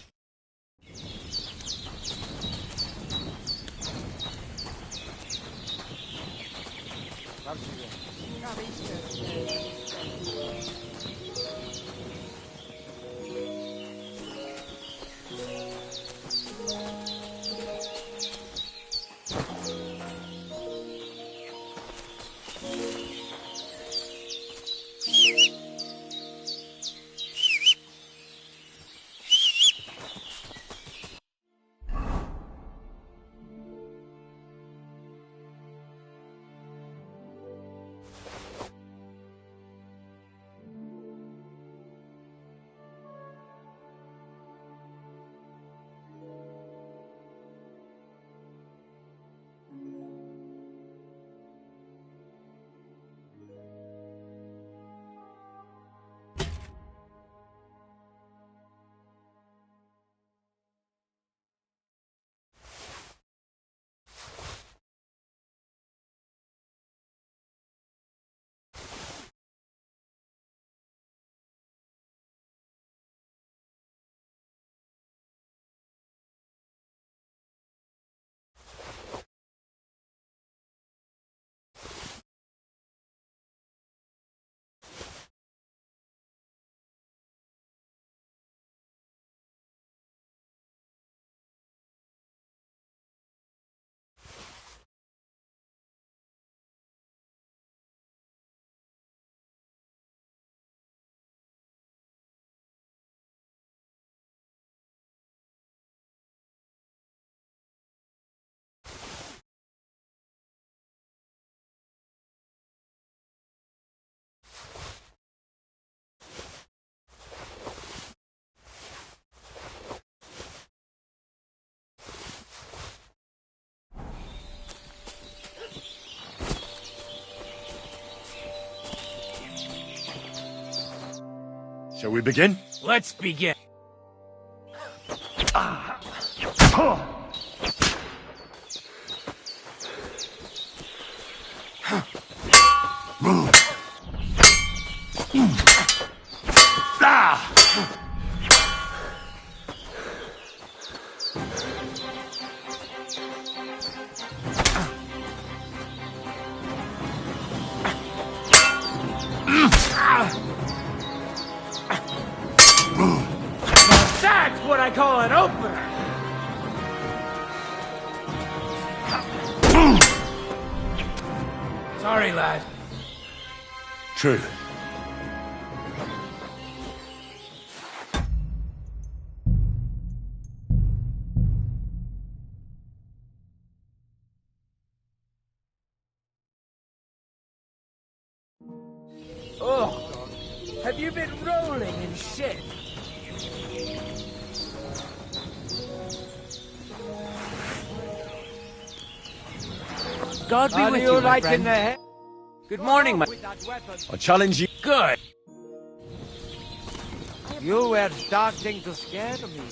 Shall we begin? Let's begin. That's what I call an opener. Sorry, lad. True. Oh, have you been rolling in shit? God be How with do you, you my like friend. in the head? Good morning, my... I challenge you. Good. You were starting to scare me.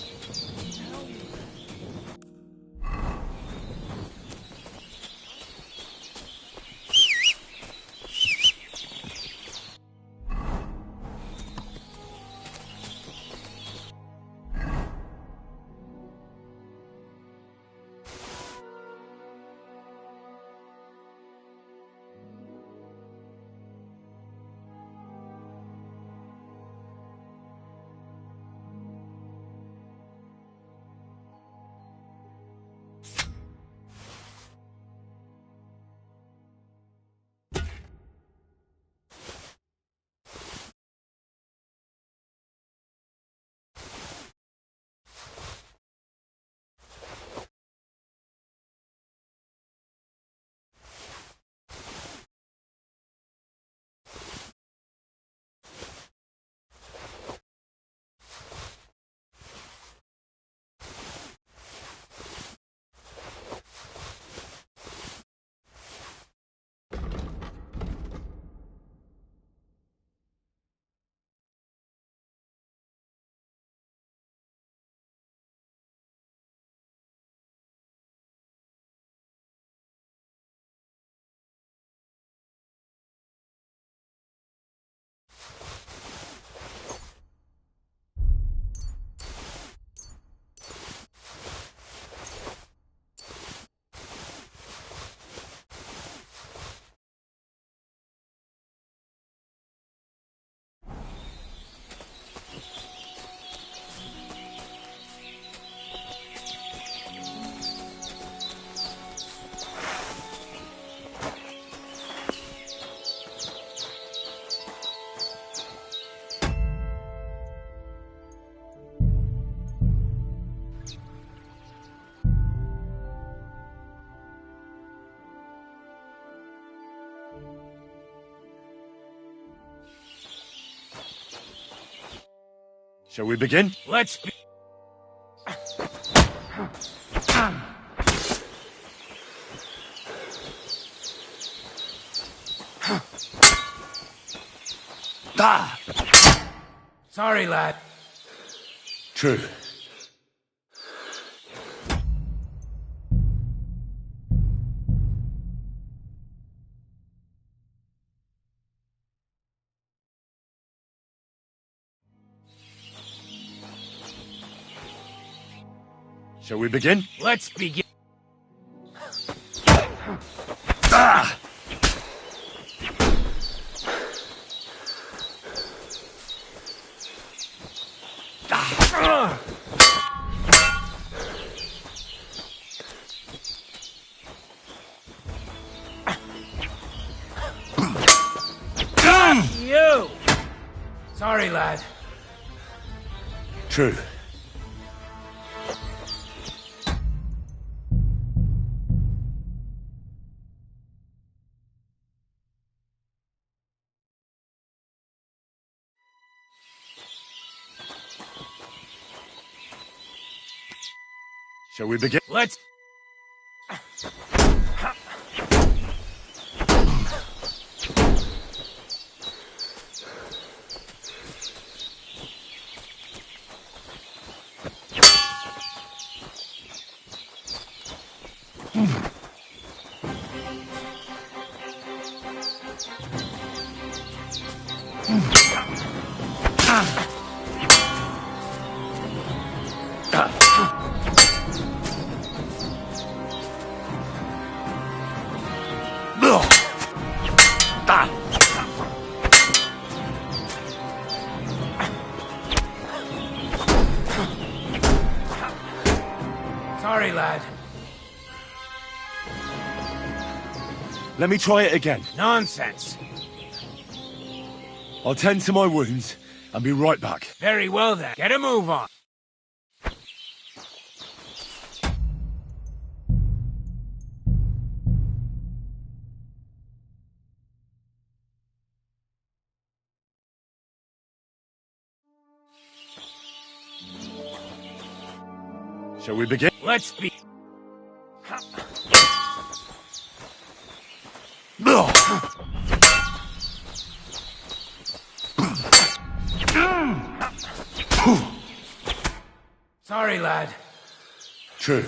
Shall we begin? Let's be... Ah! Sorry, lad. True. Shall we begin? Let's begin. Ah! You! Sorry, lad. True. Shall we begin? Let's... Sorry, lad. Let me try it again. Nonsense. I'll tend to my wounds and be right back. Very well, then. Get a move on. Shall we begin? Let's be... Sorry, lad. True.